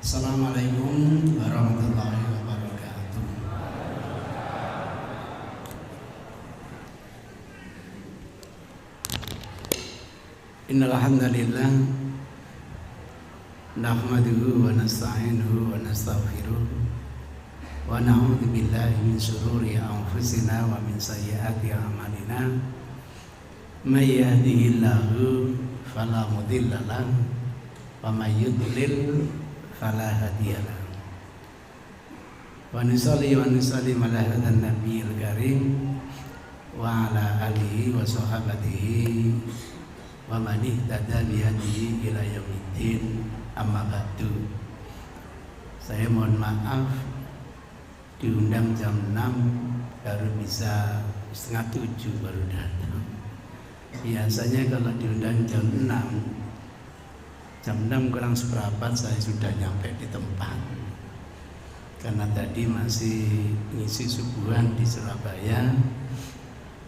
Assalamualaikum warahmatullahi wabarakatuh. Innal hamdalillah nahmaduhu wa nasta'inuhu wa nastaghfiruh wa na'udzu billahi min shururi anfusina wa min sayyiati a'malina. May yahdihillahu fala mudilla lahu wa may yudlil fala hadiyalah. Wa nusalli wa nusallim ala hadan nabiyil karim wa ala alihi wa sahabatihi wa man ihtada bi hadihi ila yaumiddin. Amma ba'du. Saya mohon maaf diundang jam 6 baru bisa setengah 7 baru datang. Biasanya kalau diundang jam 6 kurang seperempat saya sudah nyampe di tempat. Karena tadi masih ngisi subuhan di Surabaya,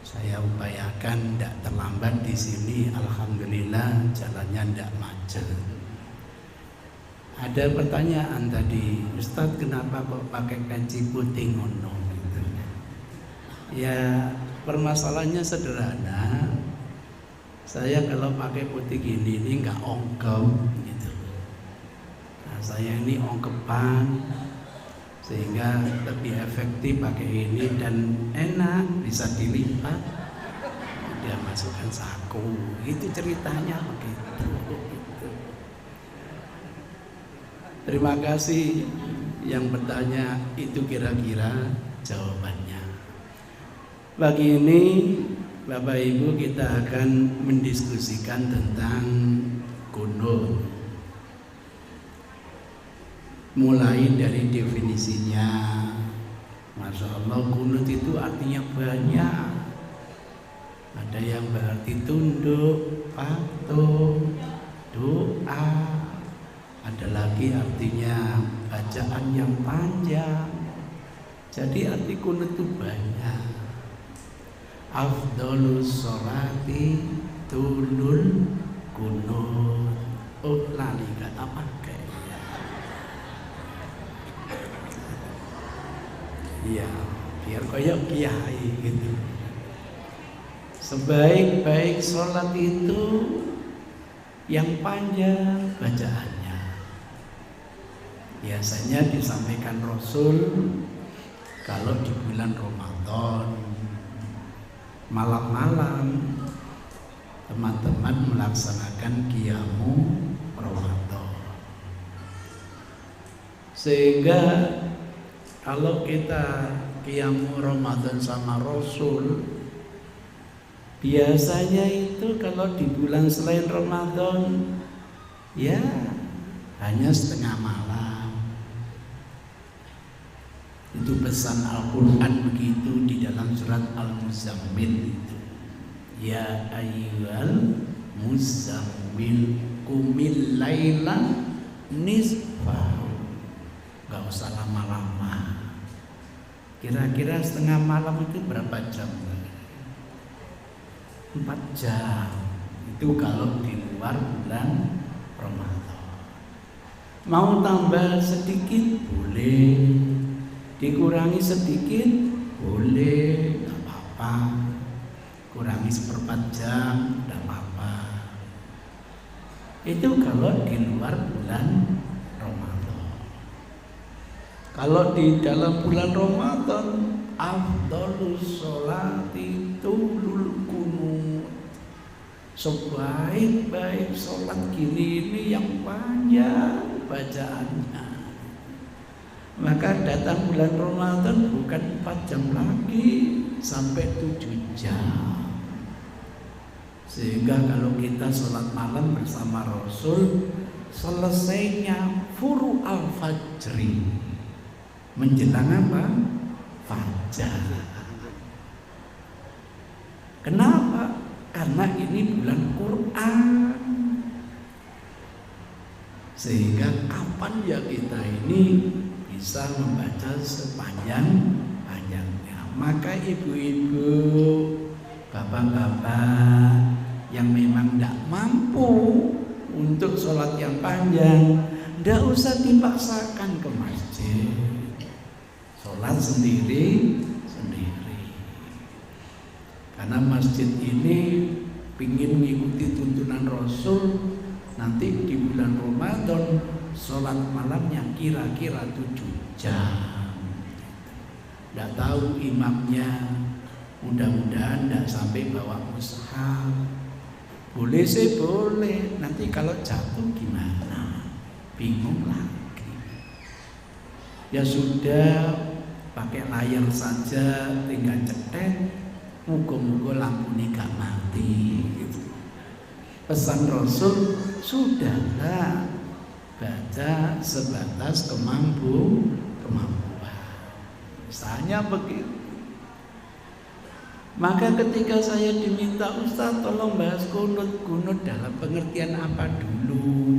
saya upayakan tidak terlambat di sini. Alhamdulillah jalannya tidak macet. Ada pertanyaan tadi, Ustadz kenapa kok pakai peci putih ngono? Gitu. Ya permasalahannya sederhana. Saya kalau pakai putih gini ini nggak ongkep gitu. Nah, saya ini ongkepan sehingga lebih efektif pakai ini dan enak, bisa dilipat. Dia masukkan saku. Itu ceritanya begitu. Terima kasih yang bertanya, itu kira-kira jawabannya. Pagi ini Bapak Ibu kita akan mendiskusikan tentang kunut. Mulai dari definisinya. Masya Allah, kunut itu artinya banyak. Ada yang berarti tunduk, patuh, doa. Ada lagi artinya bacaan yang panjang. Jadi arti kunut itu banyak. Afdhalus sholati tulul kunut. Oh lali gak apa kayaknya. Iya, biar kayak kiai gitu. Sebaik-baik sholat itu yang panjang bacaannya. Biasanya disampaikan Rasul kalau di bulan Ramadan malam-malam teman-teman melaksanakan qiyamu Ramadan. Sehingga kalau kita qiyamu Ramadan sama Rasul, biasanya itu kalau di bulan selain Ramadan ya hanya setengah malam. Itu pesan Al-Quran begitu di dalam surat Al-Muzammil itu. Ya ayyuhal muzammil qumil laila nisfahu. Gak usah lama-lama. Kira-kira setengah malam itu berapa jam? 4 jam. Itu kalau di luar bulan Ramadan. Mau tambah sedikit boleh, dikurangi sedikit boleh, nggak apa-apa. Kurangi 1/4 jam, nggak apa-apa. Itu kalau di luar bulan Ramadan. Kalau di dalam bulan Ramadan, afdhalus sholati tulul kunut. Sebaik-baik sholat gini ini yang panjang bacaannya. Maka datang bulan Ramadan bukan 4 jam lagi, sampai 7 jam. Sehingga kalau kita sholat malam bersama Rasul, selesainya furu al-fajri, menjelang apa? Fajar. Kenapa? Karena ini bulan Quran. Sehingga kapan ya kita ini bisa membaca sepanjang-panjangnya. Maka ibu-ibu, bapak-bapak yang memang tidak mampu untuk sholat yang panjang, Nggak usah dipaksakan ke masjid, sholat sendiri. Karena masjid ini pingin mengikuti tuntunan Rasul. Nanti di bulan Ramadan sholat malamnya kira-kira 7 jam. Nggak tahu imamnya, mudah-mudahan nggak sampai bawa mushaf. Boleh sih boleh, nanti kalau jatuh gimana? Bingung lagi. Ya sudah, pakai layar saja, tinggal cetek. Muga-muga lampunya gak mati gitu. Pesan Rasul, sudahlah baca sebatas kemampuan. Misalnya begitu. Maka ketika saya diminta, Ustaz tolong bahas kunut dalam pengertian apa dulu?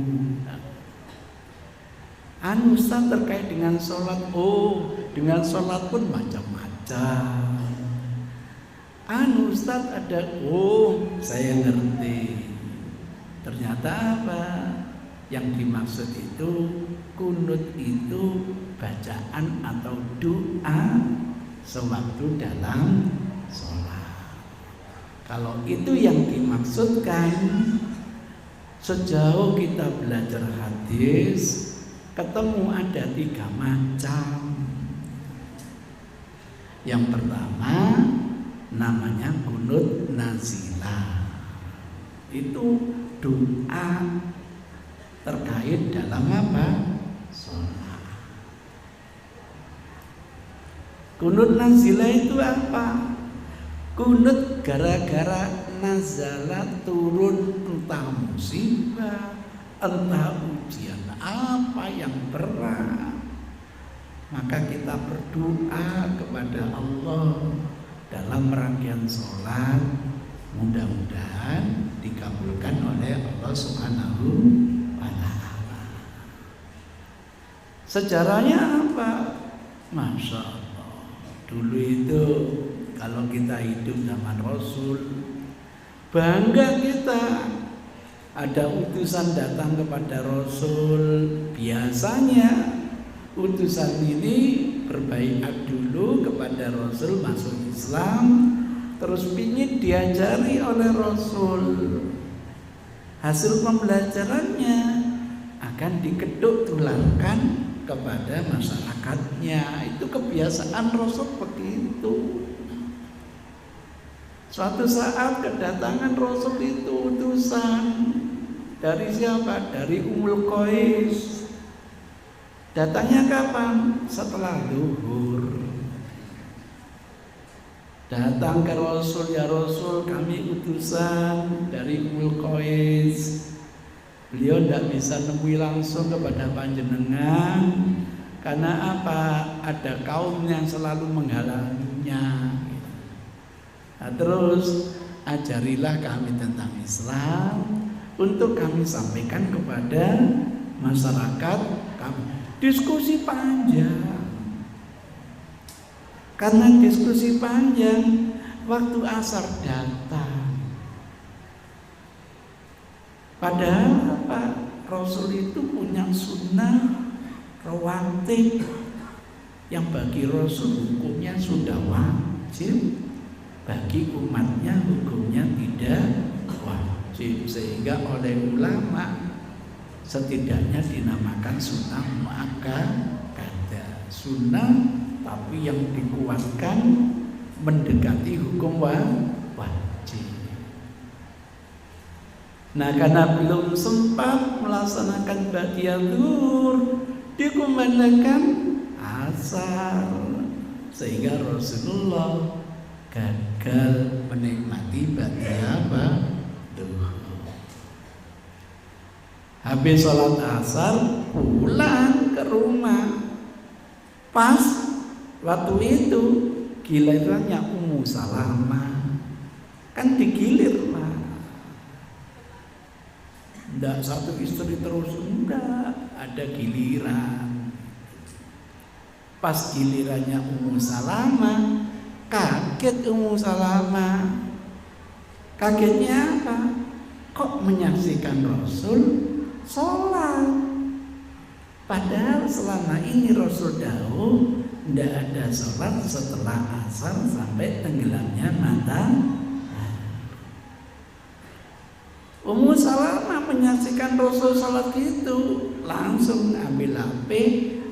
Ustaz terkait dengan sholat. Dengan sholat pun macam-macam. Ustaz ada, saya ngerti. Ternyata apa? Yang dimaksud itu kunut itu bacaan atau doa sewaktu dalam sholat. Kalau itu yang dimaksudkan, sejauh kita belajar hadis, ketemu ada 3 macam. Yang pertama namanya kunut nazilah. Itu doa terkait dalam apa? Sholat. Kunut nazilah itu apa? Kunut gara-gara nazalah turun entah musibah, entah ujian apa yang berat. Maka kita berdoa kepada Allah dalam rangkaian sholat, mudah-mudahan dikabulkan oleh Allah Subhanahu wa Ta'ala. Sejarahnya apa? Masya Allah. Dulu itu kalau kita hidup zaman Rasul, bangga kita. Ada utusan datang kepada Rasul. Biasanya utusan ini berbaiat dulu kepada Rasul, masuk Islam, terus pingin diajari oleh Rasul. Hasil pembelajarannya akan diketuk tularkan kepada masyarakatnya. Itu kebiasaan Rasul begitu. Suatu saat kedatangan Rasul itu utusan dari siapa? Dari Ummul Qais. Datangnya kapan? Setelah zuhur. Datang ke Rasul, ya Rasul, kami utusan dari Ummul Qais. Beliau tidak bisa nemui langsung kepada panjenengan. Karena apa? Ada kaum yang selalu menghalanginya. Nah, terus ajarilah kami tentang Islam untuk kami sampaikan kepada masyarakat kami. Diskusi panjang. Karena diskusi panjang, waktu asar datang. Padahal apa? Rasul itu punya sunnah rawatib yang bagi Rasul hukumnya sudah wajib, bagi umatnya hukumnya tidak wajib. Sehingga oleh ulama setidaknya dinamakan sunnah muakkadah, sunnah tapi yang dikuatkan mendekati hukum wajib. Nah, karena belum sempat melaksanakan ba'diyah zuhur, dikumandangkan asar, sehingga Rasulullah gagal menikmati ba'diyah zuhur. Habis sholat asar pulang ke rumah. Pas waktu itu gilirannya Ummu Salamah. Kan digilir lah. Tidak satu istri terus, enggak, ada giliran. Pas gilirannya Ummu Salamah, kaget Ummu Salamah. Kagetnya apa? Kok menyaksikan Rasul sholat? Padahal selama ini Rasul dahulu tidak ada sholat setelah asar sampai tenggelamnya matahari. Ummu Salamah menyaksikan Rasul sholat gitu, langsung ambil HP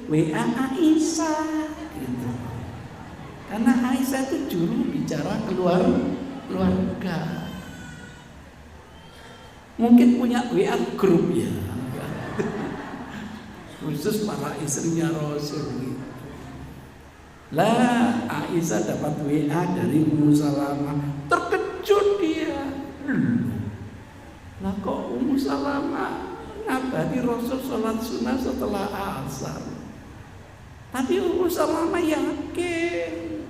WA Aisyah gitu. Karena Aisyah itu juru bicara keluarga. Mungkin punya WA grup ya, khusus para istrinya Rasul gitu. Lah Aisyah dapat WA dari Ummu Salamah, terkejut dia. Lah kok Ummu Salamah ngabari Rasul sholat sunnah setelah asar? Tapi Ummu Salamah yakin,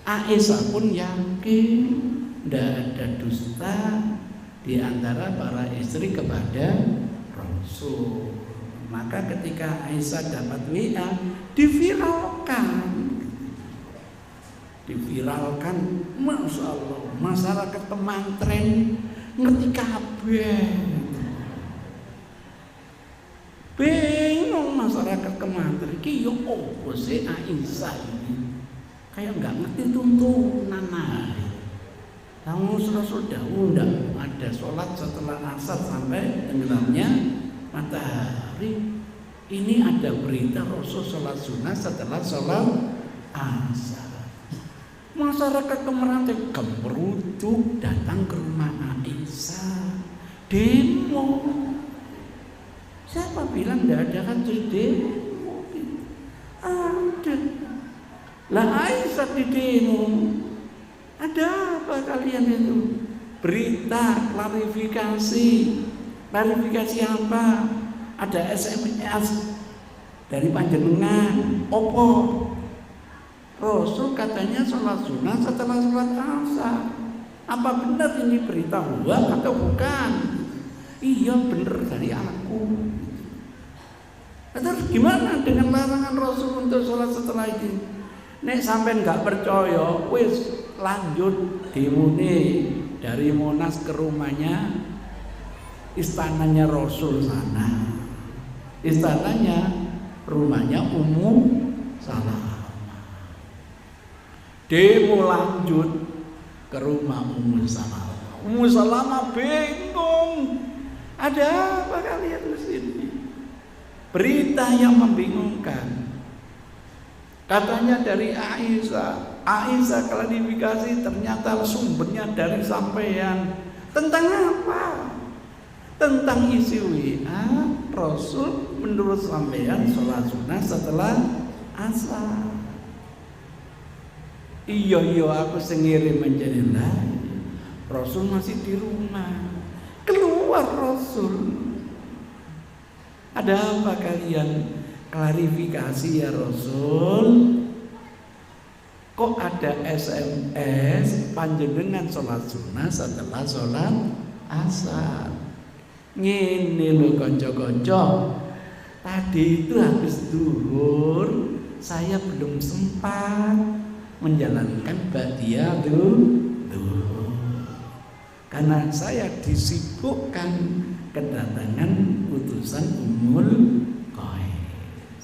Aisyah pun yakin, tidak ada dusta di antara para istri kepada Rasul. Maka ketika Aisyah dapat WA, diviralkan, Masya Allah, masyarakat Kemantren ngerti kabeh. Bingung masyarakat Kemantren iki yo opo sih Aisyah ini? Kayak nggak ngerti tuntunan ae. Namun Rasul dahulu ada sholat setelah asar sampai tenggelamnya matahari. Ini ada berita Rasul sholat sunnah setelah sholat asar. Masyarakat Kemantren gemerutuk datang ke rumah Aisyah, demo. Siapa bilang tidak ada kan terus demo? Ada. Lah Aisyah di demo. Ada apa kalian itu? Berita, klarifikasi apa? Ada SMS dari panjenengan. Opo? Rasul katanya sholat sunnah setelah sholat asar. Apa benar ini berita hoax atau bukan? Iya benar dari aku. Terus gimana dengan larangan Rasul untuk sholat setelah itu? Nek sampai nggak percaya, wis lanjut dimune dari Monas ke rumahnya, istananya Rasul sana. Istananya rumahnya Ummu Salamah. Demo lanjut ke rumah Ummu Salamah. Ummu Salamah bingung. Ada apa kalian di sini? Berita yang membingungkan. Katanya dari Aisyah. Aisyah klarifikasi, ternyata sumbernya dari sampean. Tentang apa? Tentang isi WA Rasul menurut sampean sholat sunnah setelah asar. Iya aku sengirim menjadi lain. Rasul masih di rumah. Keluar Rasul. Ada apa kalian? Klarifikasi ya Rasul. Kok ada SMS panjenengan sholat sunnah setelah sholat asar? Ngene lho konco-konco. Tadi itu habis zuhur saya belum sempat menjalankan ba'diyadul zuhur karena saya disibukkan kedatangan utusan Ummul Qais.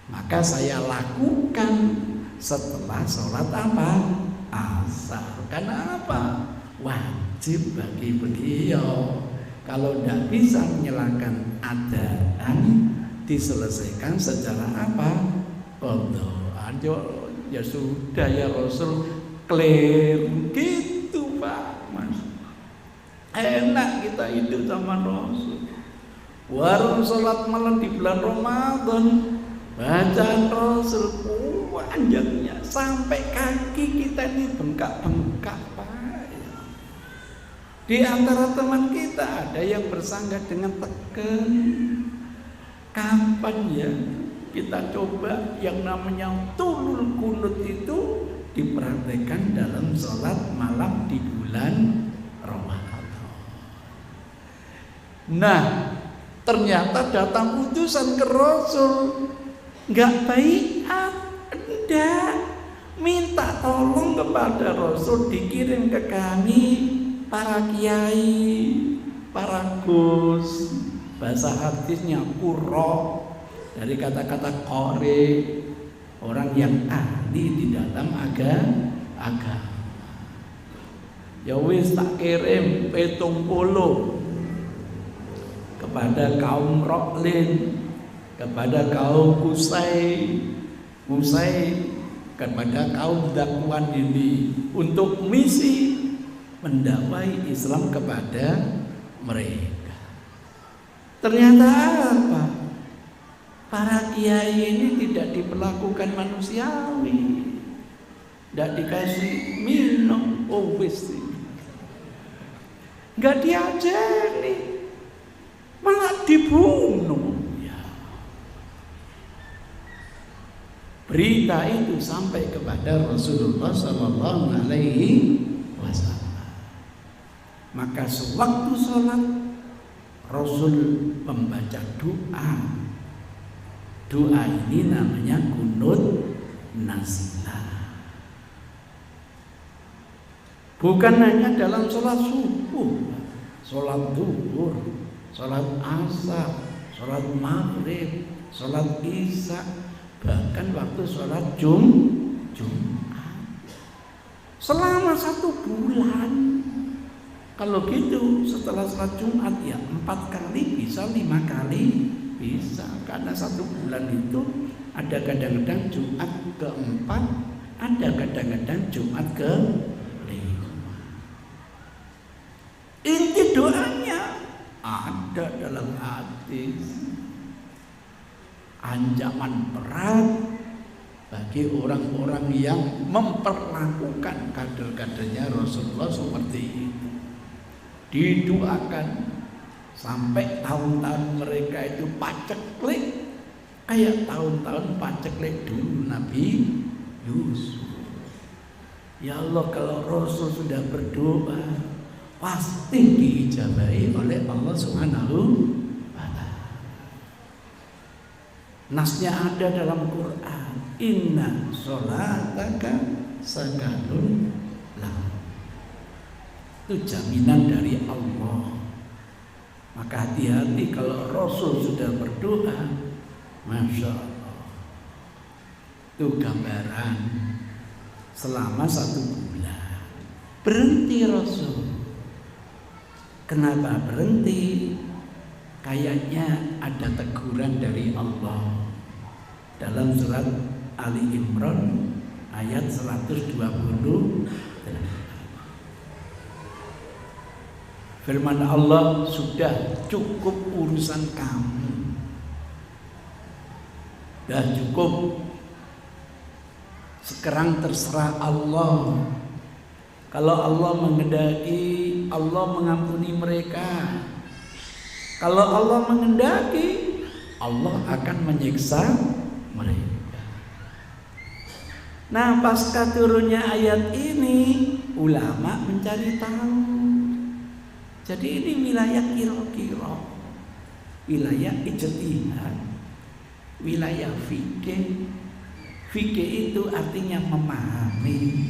Maka saya lakukan setelah sholat apa? Asar. Karena apa? Wajib bagi beliau. Kalau tidak bisa menyalakan adzan, diselesaikan secara apa? Qadha. Ya sudah ya Rasul, clear gitu Pak Mas. Enak kita hidup sama Rasul. Warung sholat malam di bulan Ramadan, bacaan Rasul panjangnya sampai kaki kita ini bengkak-bengkak Pak. Di antara teman kita ada yang bersanggah dengan teken. Kapan ya kita coba yang namanya tulul kunut itu dipraktekkan dalam sholat malam di bulan Ramadan. Nah, ternyata datang utusan ke Rasul, nggak baiat, enggak, minta tolong kepada Rasul dikirim ke kami para kiai, para gus, Bahasa hadisnya qurra, dari kata-kata qori, orang yang ahli di dalam agama. Ya wis tak kirim 70 kepada kaum Roklin, kepada kaum Kusai, kepada kaum Dakwan ini untuk misi mendakwai Islam kepada mereka. Ternyata apa? Para kiai ini tidak diperlakukan manusiawi, tidak dikasih minum, nggak diajari, malah dibunuh. Ya. Berita itu sampai kepada Rasulullah Sallallahu Alaihi Wasallam. Maka sewaktu sholat Rasul membaca doa. Doa ini namanya kunut nazilah. Bukan hanya dalam sholat subuh, sholat zuhur, sholat asar, sholat maghrib, sholat isya, bahkan waktu sholat Jumat. Selama 1 bulan. Kalau gitu setelah sholat Jumat ya 4 kali bisa, 5 kali bisa, karena 1 bulan itu ada kadang-kadang Jumat ke-4, ada kadang-kadang Jumat ke-5. Inti doanya ada dalam hati. Ancaman berat bagi orang-orang yang memperlakukan kader-kadernya Rasulullah seperti itu. Didoakan sampai tahun-tahun mereka itu paceklik kayak tahun-tahun paceklik dulu Nabi Yusuf. Ya Allah, kalau Rasul sudah berdoa pasti diijabahi oleh Allah Subhanahu wa Ta'ala. Nasnya ada dalam Quran, inna sholataka sakanun lahum. Itu jaminan dari Allah. Maka hati-hati kalau Rasul sudah berdoa, Masya Allah, itu gambaran selama 1 bulan. Berhenti Rasul. Kenapa berhenti? Kayaknya ada teguran dari Allah dalam surat Ali Imran ayat 120. Firman Allah, sudah cukup urusan kamu, dah cukup. Sekarang terserah Allah. Kalau Allah menghendaki, Allah mengampuni mereka. Kalau Allah menghendaki, Allah akan menyiksa mereka. Nah, pasca turunnya ayat ini, ulama mencari tahu. Jadi ini wilayah kira-kira, wilayah ijtihad, wilayah fikih. Fikih itu artinya memahami.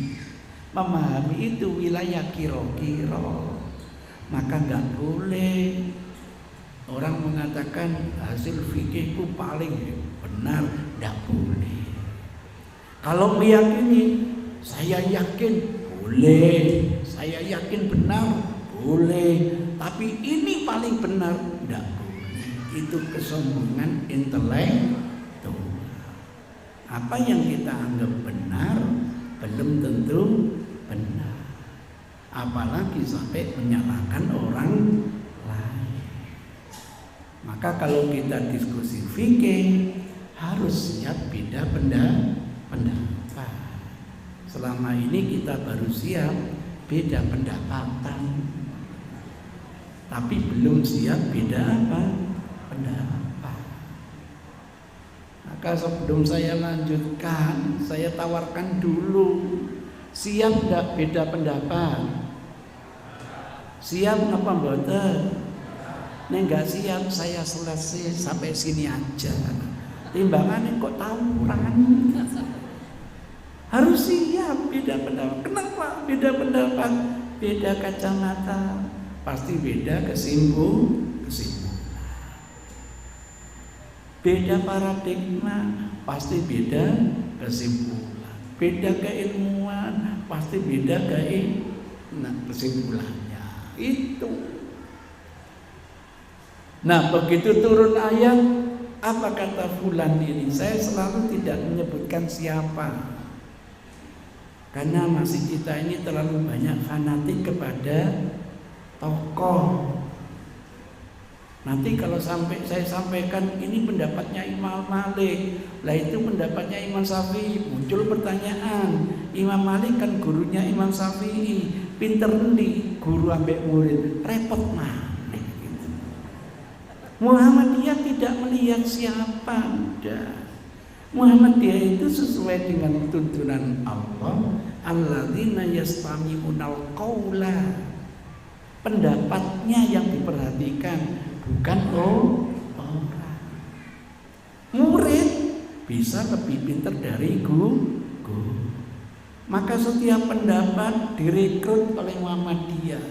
Memahami itu wilayah kira-kira. Maka nggak boleh orang mengatakan hasil fikihku paling benar, nggak boleh. Kalau meyakini, saya yakin boleh, saya yakin benar, boleh, tapi ini paling benar, tidak boleh. Itu kesombongan intelektual. Apa yang kita anggap benar belum tentu benar, apalagi sampai menyalahkan orang lain. Maka kalau kita diskusi fikih harus siap beda pendapat. Selama ini kita baru siap beda pendapatan, tapi belum siap beda pendapat. Maka sebelum saya lanjutkan, saya tawarkan dulu, siap enggak beda pendapat? Siap apa mboten? Nek enggak siap, saya selesai sampai sini aja. Timbangannya kok tawuran. Harus siap beda pendapat. Kenapa beda pendapat? Beda kacamata, pasti beda kesimpulan. Beda paradigma, pasti beda kesimpulan. Beda keilmuan, pasti beda kesimpulannya. Itu. Nah, begitu turun ayat, apa kata fulan ini? Saya selalu tidak menyebutkan siapa. Karena masih kita ini terlalu banyak fanatik kepada tokoh. Nanti kalau sampai saya sampaikan ini pendapatnya Imam Malik, lah itu pendapatnya Imam Syafi'i, muncul pertanyaan. Imam Malik kan gurunya Imam Syafi'i, pinter nih guru ambek murid, repot mah. Gitu. Muhammadiyah tidak melihat siapa, udah. Muhammadiyah itu sesuai dengan tuntunan Allah, alladzina yastami'unal qaula. Pendapatnya yang diperhatikan, bukan orang. Murid bisa lebih pintar dari guru. Maka setiap pendapat direkrut oleh Muhammadiyah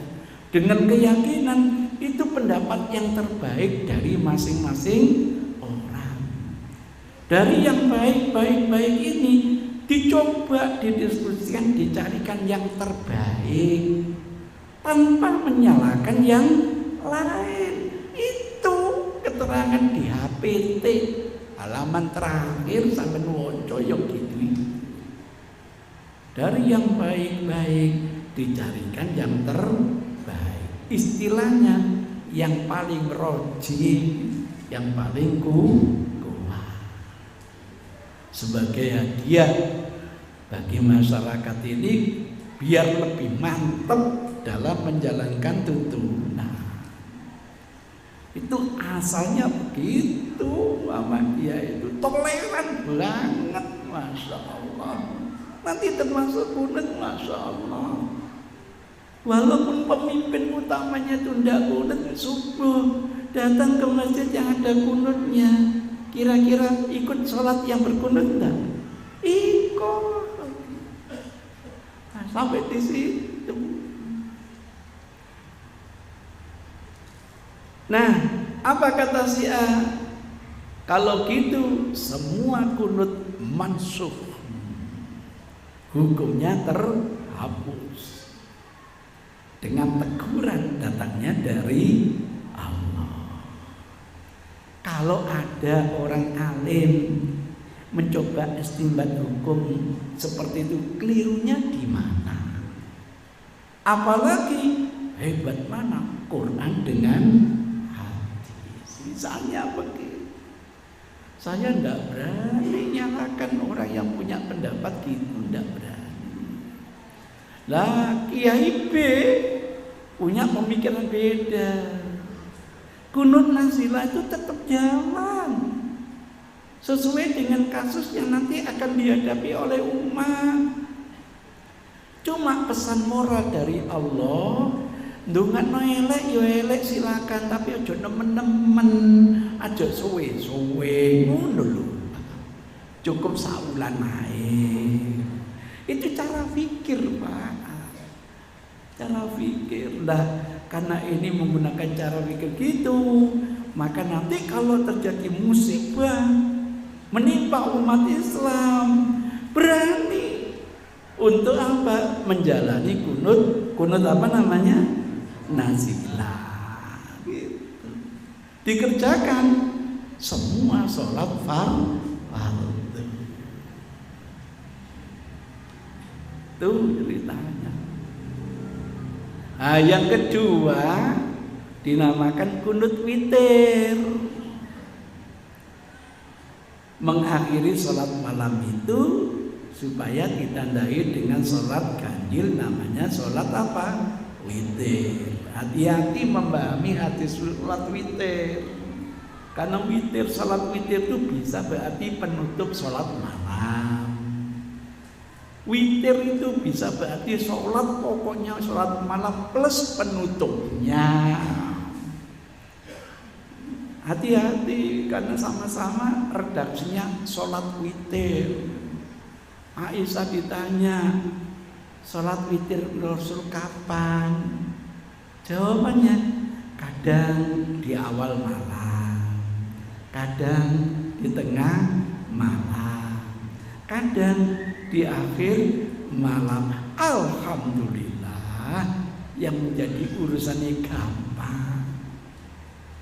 dengan keyakinan itu pendapat yang terbaik dari masing-masing orang. Dari yang baik-baik ini dicoba, didiskusikan, dicarikan yang terbaik tanpa menyalahkan yang lain. Itu keterangan di HPT halaman terakhir sampai wonco yang gitu. Dari yang baik-baik dicarikan yang terbaik. Istilahnya yang paling rojih, yang paling kuat. Sebagai hadiah bagi masyarakat ini biar lebih mantap dalam menjalankan tuntunan. Itu asalnya begitu. Muhammadiyah itu toleran banget, Masya Allah. Nanti termasuk kunut, Masya Allah. Walaupun pemimpin utamanya itu tidak kunut, subuh datang ke masjid yang ada kunutnya, kira-kira ikut sholat yang berkunut enggak? Ikut. Nah, sampai di situ. Nah, apa kata Syiah? Kalau gitu semua kunut mansukh, hukumnya terhapus dengan teguran datangnya dari Allah. Kalau ada orang alim mencoba istinbat hukum seperti itu, kelirunya di mana? Apalagi hebat mana Quran dengan misalnya begitu. Saya tidak berani nyalakan orang yang punya pendapat gitu, tidak berani. Lah Kiai B punya pemikiran beda. Kunut nazilah itu tetap jalan sesuai dengan kasus yang nanti akan dihadapi oleh umat. Cuma pesan moral dari Allah, ndongakno elek yo elek silakan, tapi aja nemen-nemen, aja suwe-suwe, ngono lho. Cukup saulan ae. Itu cara pikir, Pak. Cara pikir lah, karena ini menggunakan cara pikir gitu, maka nanti kalau terjadi musibah menimpa umat Islam, berani untuk apa? Menjalani kunut apa namanya? Nazilah gitu. Dikerjakan semua sholat fardu. Itu ceritanya. Nah, yang kedua dinamakan kunut witir. Mengakhiri sholat malam itu supaya ditandai dengan sholat ganjil, namanya sholat apa? Witir. Hati-hati memahami hadis sholat witir. Karena witir, sholat witir itu bisa berarti penutup sholat malam. Witir itu bisa berarti sholat pokoknya sholat malam plus penutupnya. Hati-hati karena sama-sama redaksinya sholat witir. Aisyah ditanya, sholat witir Rasul kapan? Jawabannya kadang di awal malam, kadang di tengah malam, kadang di akhir malam. Alhamdulillah, yang menjadi urusannya gampang.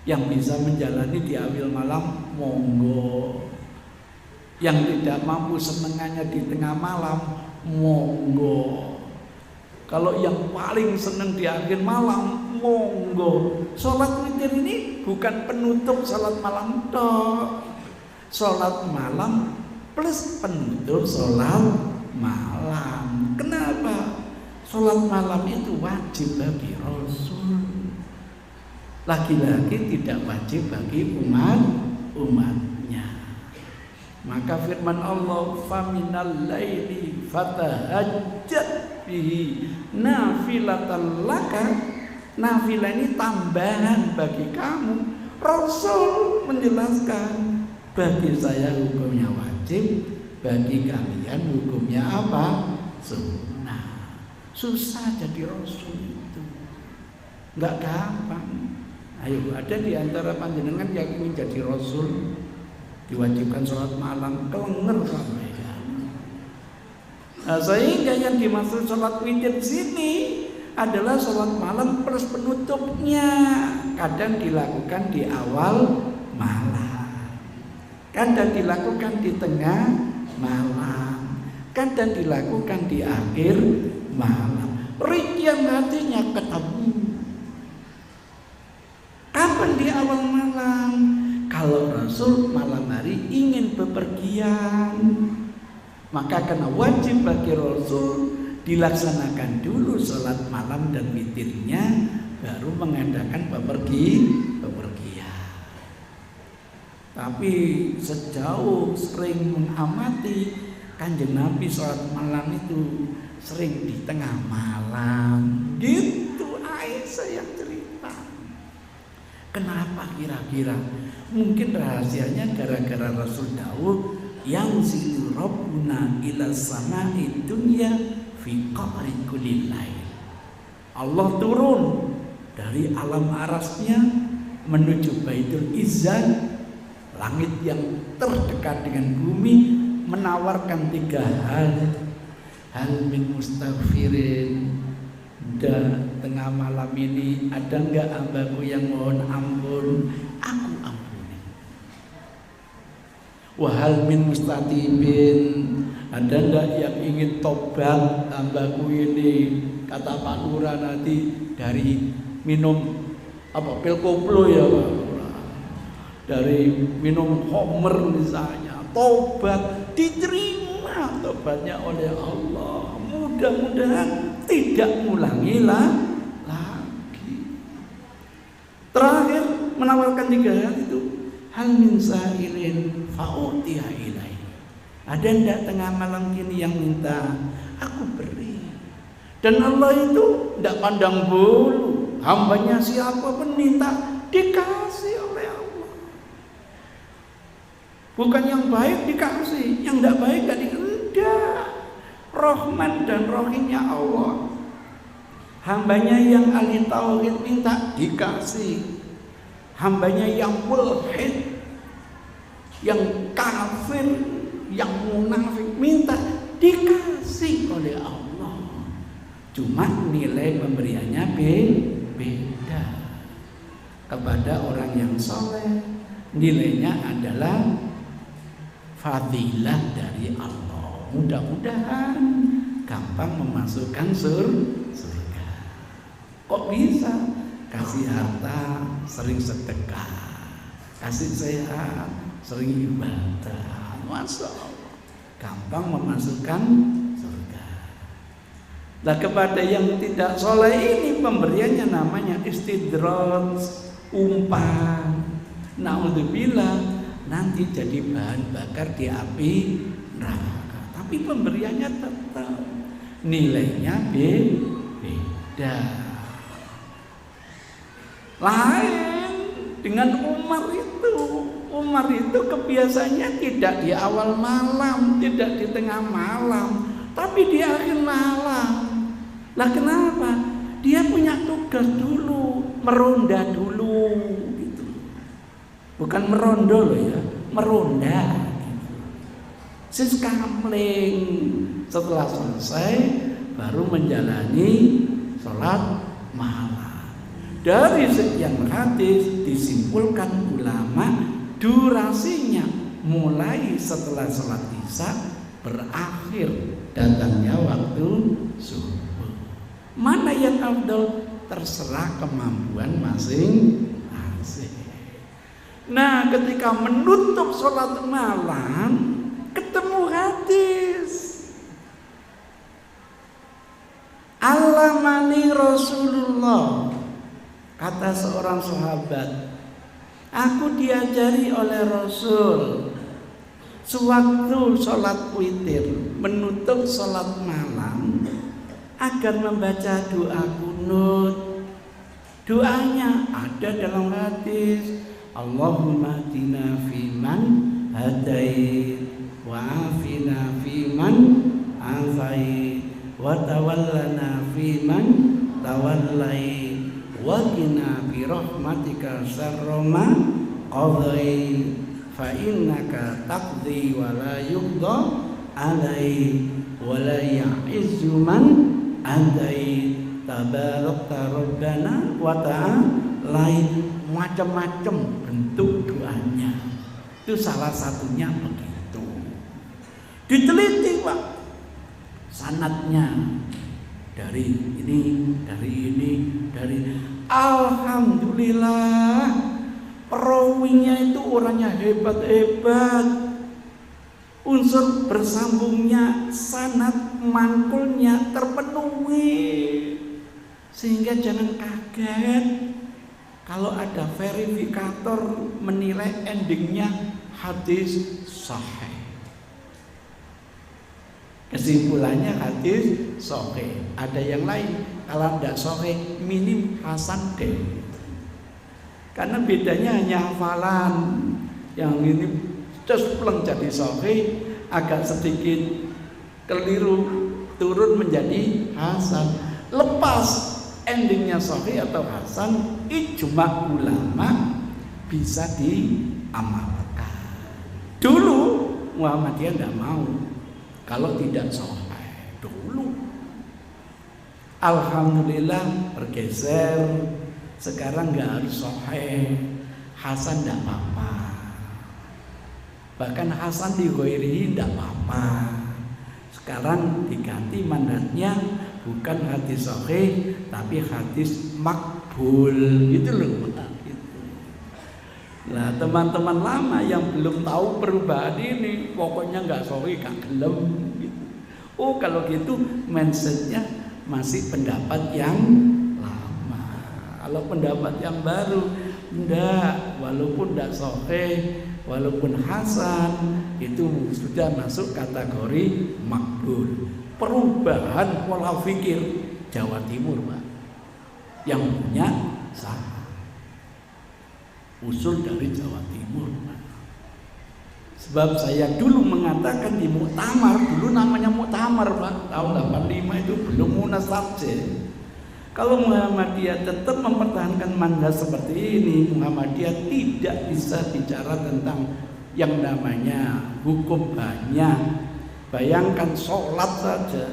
Yang bisa menjalani di akhir malam, monggo. Yang tidak mampu senengannya di tengah malam, monggo. Kalau yang paling senang di akhir malam, monggo. Sholat witir ini bukan penutup sholat malam toh. Sholat malam plus penutup sholat malam. Kenapa? Sholat malam itu wajib bagi Rasul. Laki-laki tidak wajib bagi umatnya. Maka firman Allah, faminal laili fatahajjat bihi nafilatan laka. Nafilah ini tambahan bagi kamu. Rasul menjelaskan, bagi saya hukumnya wajib, bagi kalian hukumnya apa? Sunnah. Susah jadi Rasul itu, nggak gampang. Ayo, ada di antara panjenengan yang ingin jadi Rasul, diwajibkan sholat malam, kelenger sampai ya. Nah, sehingga yang dimaksud sholat witir di sini adalah sholat malam plus penutupnya. Kadang dilakukan di awal malam, kadang dilakukan di tengah malam, kadang dilakukan di akhir malam. Rikyang hatinya ketemu. Kapan di awal malam? Kalau Rasul malam hari ingin bepergian, maka karena wajib bagi Rasul dilaksanakan dulu sholat malam dan witirnya, baru mengadakan bepergian. Tapi sejauh sering mengamati, Kanjeng Nabi sholat malam itu sering di tengah malam. Gitu Aisyah yang cerita. Kenapa kira-kira? Mungkin rahasianya gara-gara Rasul dawuh yang zilu rabbuna ila sama'i dunya fi qa'ri kulli lail. Allah turun dari alam arasnya menuju Baitul Izzah, langit yang terdekat dengan bumi, menawarkan 3 hal. Hal min mustaghfirin, tengah malam ini ada enggak hambaku yang mohon ampun, aku ampuni. Wahal min mustatibin, ada enggak yang ingin tobat hambaku ini, kata Pak Lurah nanti, dari minum pil koplo ya Pak, dari minum homer misalnya, tobat diterima tobatnya oleh Allah. Mudah-mudahan tidak ngulangi lagi. Terakhir menawarkan 3 hal itu. Hal min sa'ilin fa'utiha ilai. Ada ndak tengah malam kini yang minta, aku beri. Dan Allah itu ndak pandang bulu, hambanya siapa pun minta dikasih oleh Allah. Bukan yang baik dikasih, yang ndak baik gak dikasih. Rahman dan Rahimnya Allah. Hambanya yang ahli tauhid minta dikasih. Hambanya yang mulhid, yang kafir, yang munafik minta dikasih oleh Allah. Cuma nilai pemberiannya beda. Kepada orang yang soleh nilainya adalah fadilah dari Allah. Mudah-mudahan gampang memasukkan surga. Kok bisa? Kasih harta, sering sedekah, kasih sehat, sering ibadah. Masya Allah, gampang memasukkan surga. Nah, kepada yang tidak soleh ini pemberiannya namanya istidraj, umpan. Naudzubillah, nanti jadi bahan bakar di api neraka. Tapi pemberiannya tetap nilainya beda. Lain dengan Umar itu. Umar itu kebiasaannya tidak di awal malam, tidak di tengah malam, tapi di akhir malam. Lah kenapa? Dia punya tugas dulu, meronda dulu gitu. Bukan merondo loh ya, meronda. Sis kamling setelah selesai baru menjalani sholat malam. Dari sekian hadis disimpulkan ulama durasinya mulai setelah sholat isya berakhir datangnya waktu subuh. Mana yang afdal? Terserah kemampuan masing-masing. Nah, ketika menutup sholat malam ketemu hadis Alamani Rasulullah, kata seorang sahabat, aku diajari oleh Rasul sewaktu sholat witir menutup sholat malam agar membaca doa kunut. Doanya ada dalam hadis, Allahumma hdina fiman hadait wa afina fiman afait wa tawallana fiman tawallait wa qina bi rahmatika syarra ma qadait fa innaka taqdi wa la yuqda alai wa la ya'izzu man adai tabarakta rabbana wa ta'ala. Macam-macam bentuk doanya. Itu salah satunya begitu. Diteliti Pak sanadnya dari ini. Alhamdulillah perawinya itu orangnya hebat. Unsur bersambungnya, sanad mangkulnya terpenuhi. Sehingga jangan kaget kalau ada verifikator menilai endingnya hadis sahih. Kesimpulannya hadis sahih. Ada yang lain, kalau tidak sahih minim hasan deh. Karena bedanya hanya hafalan. Yang ini cespleng jadi sahih, agak sedikit keliru turun menjadi hasan. Lepas endingnya sahih atau hasan, ijma ulama bisa diamalkan. Dulu Muhammadiyah tidak mau kalau tidak sahih dulu. Alhamdulillah bergeser, sekarang nggak harus sahih, hasan tidak apa-apa. Bahkan hasan di ghairihi tidak apa-apa. Sekarang diganti mandatnya bukan hadis sahih tapi hadis makbul, gitu loh. Nah, teman-teman lama yang belum tahu perubahan ini pokoknya nggak sahih, nggak gelem gitu. Oh, kalau gitu mindsetnya masih pendapat yang lama. Kalau pendapat yang baru enggak, walaupun tidak sahih, walaupun hasan, itu sudah masuk kategori makbul. Perubahan pola pikir Jawa Timur Pak yang punya salah, usul dari Jawa Timur Pak. Sebab saya dulu mengatakan di muktamar, dulu namanya muktamar Pak, tahun 85 itu belum munas saja. Kalau Muhammadiyah tetap mempertahankan manhaj seperti ini, Muhammadiyah tidak bisa bicara tentang yang namanya hukum banyak. Bayangkan sholat saja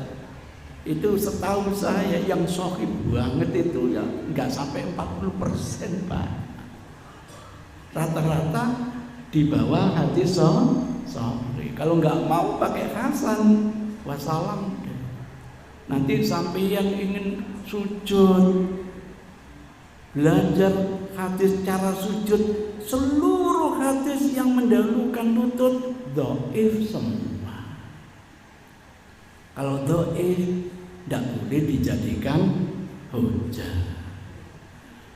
itu setahu saya yang sahih banget itu ya nggak sampai 40% Pak. Rata-rata di bawah hadis sahih. Kalau nggak mau pakai hasan, wassalam. Nanti sampai yang ingin sujud, belajar hadis cara sujud, seluruh hadis yang mendahulukan lutut dhaif semua. Kalau dhaif tidak boleh dijadikan hujah.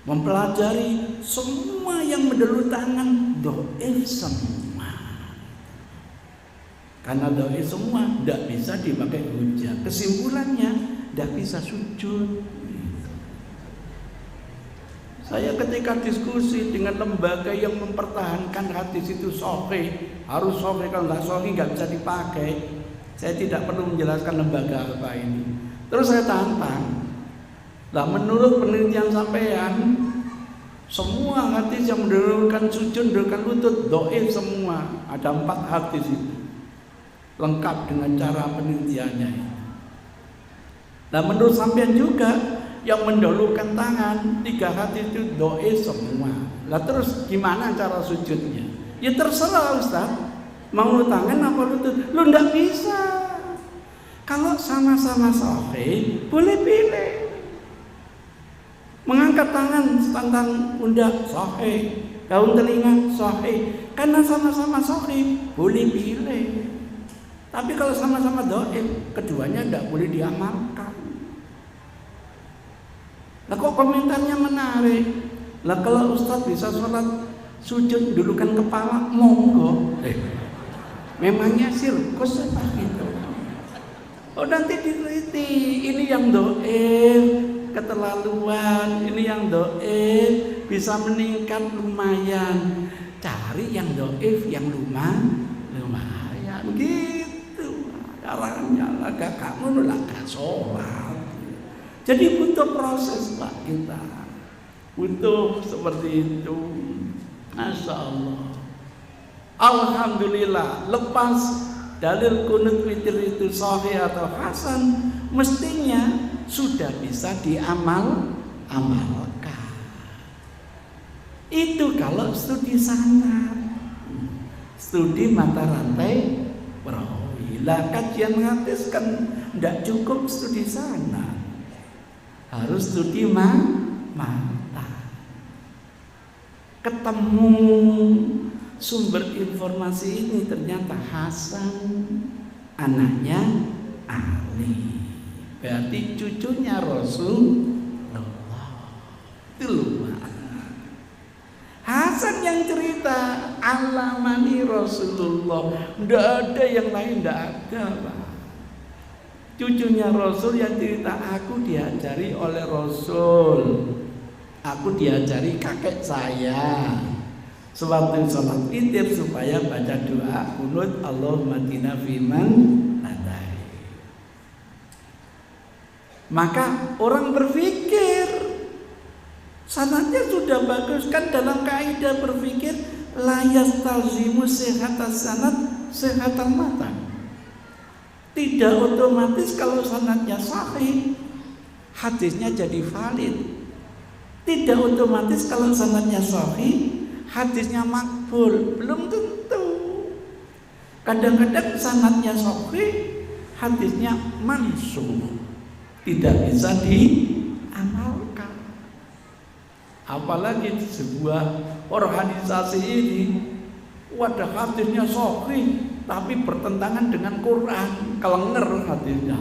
Mempelajari semua yang mendahului tangan dhaif semua. Karena dhaif semua tidak bisa dipakai hujah. Kesimpulannya tidak bisa sujud. Saya ketika diskusi dengan lembaga yang mempertahankan hadis itu sahih, harus sahih, kalau nggak sahih nggak bisa dipakai. Saya tidak perlu menjelaskan lembaga apa ini. Terus saya tantang, lah menurut penelitian sampean Semua hadis yang mendahulukan sujud, mendahulukan lutut, dhaif semua. Ada 4 hadis itu, lengkap dengan cara penelitiannya. Nah menurut sampean juga yang mendahulukan tangan 3 hadis itu dhaif semua. Lah terus gimana cara sujudnya? Ya terserah Ustaz, mau tangan apa lutut? Lu nggak bisa. Kalau sama-sama sahih, boleh pilih. Mengangkat tangan tentang pundak sahih, daun telinga sahih, karena sama-sama sahih, boleh pilih. Tapi kalau sama-sama dhaif, keduanya tidak boleh diamalkan. Lah kok komentarnya menarik? Lah kalau Ustaz bisa sholat sujud dulukan kepala, monggo. Memangnya sirkus apa gitu? Oh nanti diteliti, ini yang dhaif keterlaluan, ini yang dhaif bisa meningkat lumayan. Cari yang dhaif yang lumayan gitu. Caranya lah kamu gak sholat. Jadi butuh proses Pak kita, butuh seperti itu. Masya Allah. Alhamdulillah, lepas dalil kunut witir itu sahih atau hasan, mestinya sudah bisa diamalkan. Itu kalau studi sanad, studi mata rantai perawi. Lah kajian hadis kan tidak cukup studi sanad, harus studi mata. Ketemu sumber informasi ini ternyata Hasan anaknya Ali, berarti cucunya Rasulullah. Itu luar. Hasan yang cerita alamani Rasulullah, tidak ada yang lain, tidak ada Pak. Cucunya Rasul yang cerita, aku diajari oleh Rasul, aku diajari kakek saya sewaktu sholat witir supaya baca doa kunut Allahumma hdina fiman hadait. Maka orang berpikir sanadnya sudah bagus, kan dalam kaidah berpikir la yastalzimu sihhatas sanad sihhatal matan. Tidak otomatis kalau sanadnya sahih hadisnya jadi valid. Tidak otomatis kalau sanadnya sahih hadisnya makbul, belum tentu. Kadang-kadang sanadnya sahih, hadisnya mansukh, tidak bisa diamalkan. Apalagi di sebuah organisasi ini, wadah hadisnya sahih, tapi bertentangan dengan Quran, kelenger hadisnya.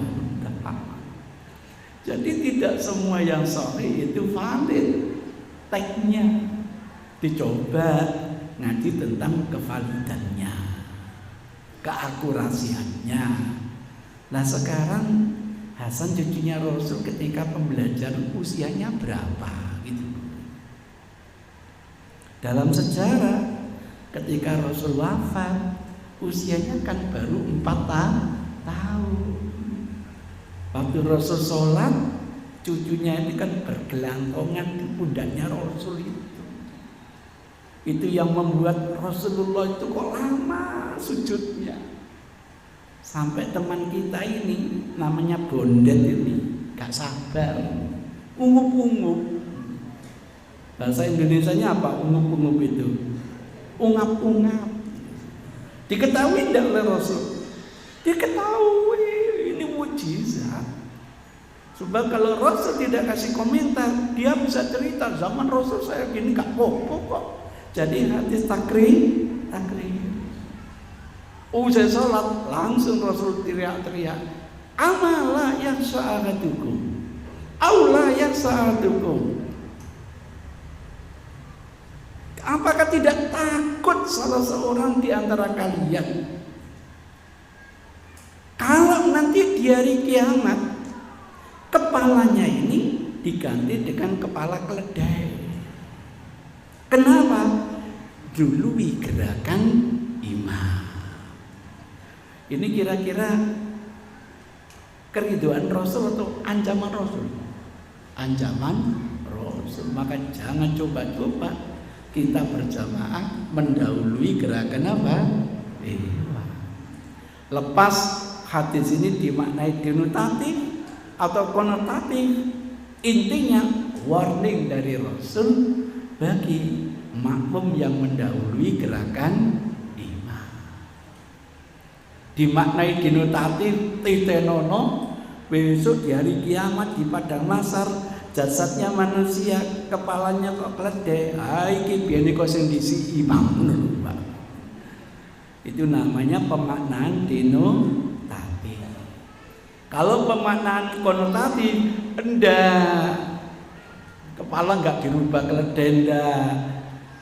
Jadi tidak semua yang sahih itu valid. Teksnya dicoba ngaji tentang kevalidannya, keakurasiannya. Nah sekarang Hasan cucunya Rasul ketika pembelajaran usianya berapa gitu. Dalam sejarah ketika Rasul wafat usianya kan baru 4 tahun. Waktu Rasul sholat, cucunya ini kan bergelantungan di pundaknya Rasul itu. Itu yang membuat Rasulullah itu kok lama sujudnya. Sampai teman kita ini namanya Bondet ini gak sabar, ungup-ungup. Bahasa Indonesianya apa ungup-ungup itu? Ungap-ungap. Diketahui tidak oleh Rasul? Diketahui, ini mujizat. Sebab kalau Rasul tidak kasih komentar, dia bisa cerita zaman Rasul saya gini gak apa-apa kok. Jadi hadis takrir. Usai sholat langsung Rasul teriak-teriak, amala yang sa'adukum, aula yang sa'adukum. Apakah tidak takut salah seorang di antara kalian kalau nanti di hari kiamat kepalanya ini diganti dengan kepala keledai? Kenapa? Dului gerakan imam. Ini kira-kira keridhaan Rasul atau ancaman Rasul? Ancaman Rasul. Rasul. Maka jangan coba-coba kita berjamaah mendahului gerakan apa? Dewa. Lepas hadis ini dimaknai denotatif atau konotatif, intinya warning dari Rasul bagi makmum yang mendahului gerakan imam. Dimaknai denotatif, titenono, besok di hari kiamat di padang mahsyar jasadnya manusia, kepalanya kok keledai. Iki biyen kok sing disi imam ngono, Pak. Itu namanya pemaknaan denotatif. Kalau pemaknaan konotatif, enggak. Kepala enggak dirubah keledai, enggak.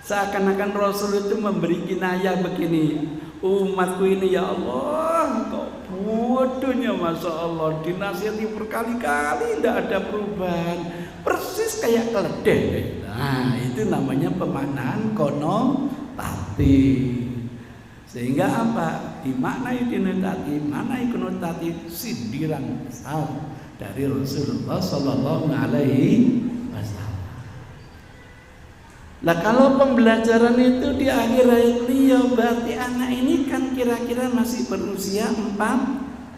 Seakan-akan Rasul itu memberi kinayah begini, umatku ini ya Allah, kok bodohnya Masya Allah, dinasihati berkali-kali tidak ada perubahan, persis kayak keledai. Nah itu namanya pemaknaan konotatif. Sehingga apa? Dimaknai denotatif, maknai konotatif, sindiran besar dari Rasulullah Sallallahu Alaihi Wasallam. Nah kalau pembelajaran itu di akhir hayat beliau, berarti anak ini kan kira-kira masih berusia 4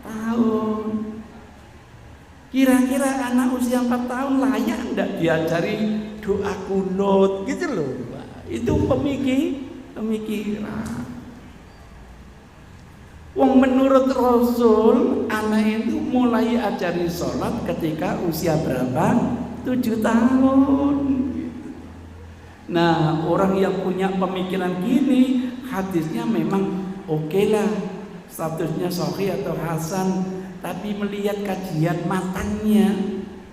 tahun. Kira-kira anak usia 4 tahun layak enggak diajari doa kunut gitu loh, Pak. Itu pemikiran. Wong menurut Rasul anak itu mulai ajari sholat ketika usia berapa? 7 tahun. Nah orang yang punya pemikiran gini, hadisnya memang oke lah, statusnya sahih atau hasan, tapi melihat kajian matanya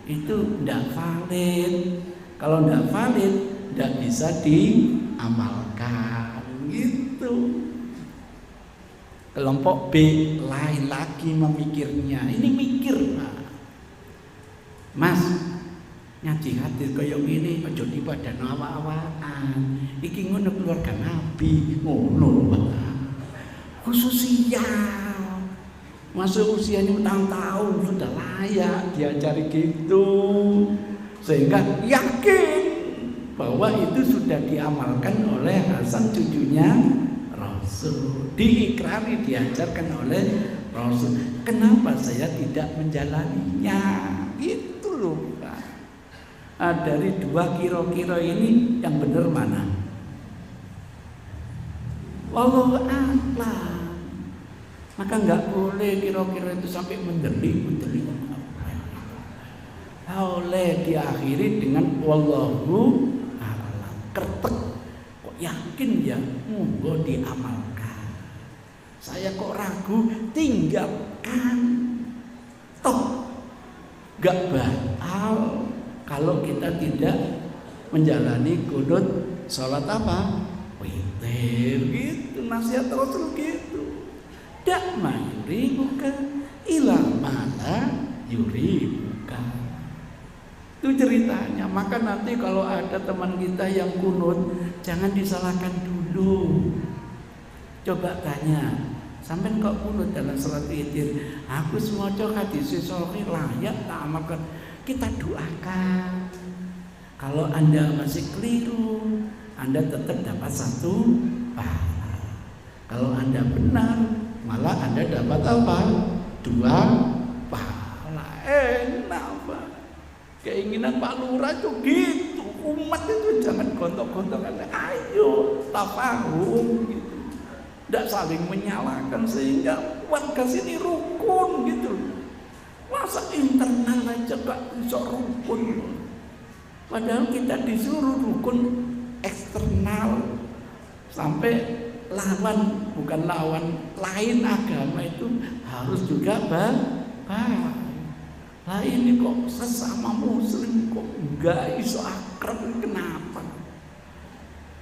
itu tidak valid. Kalau tidak valid, tidak bisa diamalkan gitu. Kelompok B lain lagi memikirnya. Ini mikir, Pak. Mas, ngaji hadis kaya ngene aja dipadani awak-awakan. Iki ngono keluarga Nabi, ngono, Pak. Khususnya masuk usianya 4 tahun sudah layak diajari gitu. Sehingga yakin bahwa itu sudah diamalkan oleh Hasan cucunya Rasul, diikrari, diajarkan oleh Rasul. Kenapa saya tidak menjalaninya? Gitu loh, Pak. Dari dua kira-kira ini yang benar mana? Wallahu a'lam. Maka nggak boleh kira-kira itu sampai mendelik. Oleh diakhiri dengan wallahu a'lam. Kertek. Kok yakin ya? Monggo diamalkan. Saya kok ragu, tinggalkan. Toh gak batal kalau kita tidak menjalani kunut sholat apa? Witir gitu, nasihat Rasul gitu. Dak mayuribuka ila mala yuribuka. Itu ceritanya. Maka nanti kalau ada teman kita yang kunut, jangan disalahkan dulu. Coba tanya, sampean kok kunut dalam salat witir? Aku semoga hadis sahih layak tak amalkan. Kita doakan. Kalau Anda masih keliru, Anda tetap dapat 1 pahala. Kalau Anda benar, malah Anda dapat apa? 2 pahala. Enak, Pak. Keinginan Pak Lurah itu gitu. Umat itu jangan gontok-gontokan. Ayo tafahum gitu. Tidak saling menyalahkan sehingga warga sini rukun gitu. Masa internal aja gak bisa rukun. Padahal kita disuruh rukun eksternal. Sampai lawan, bukan lawan, lain agama itu harus juga baik. Nah ini kok sesama muslim kok enggak iso akrab, kenapa?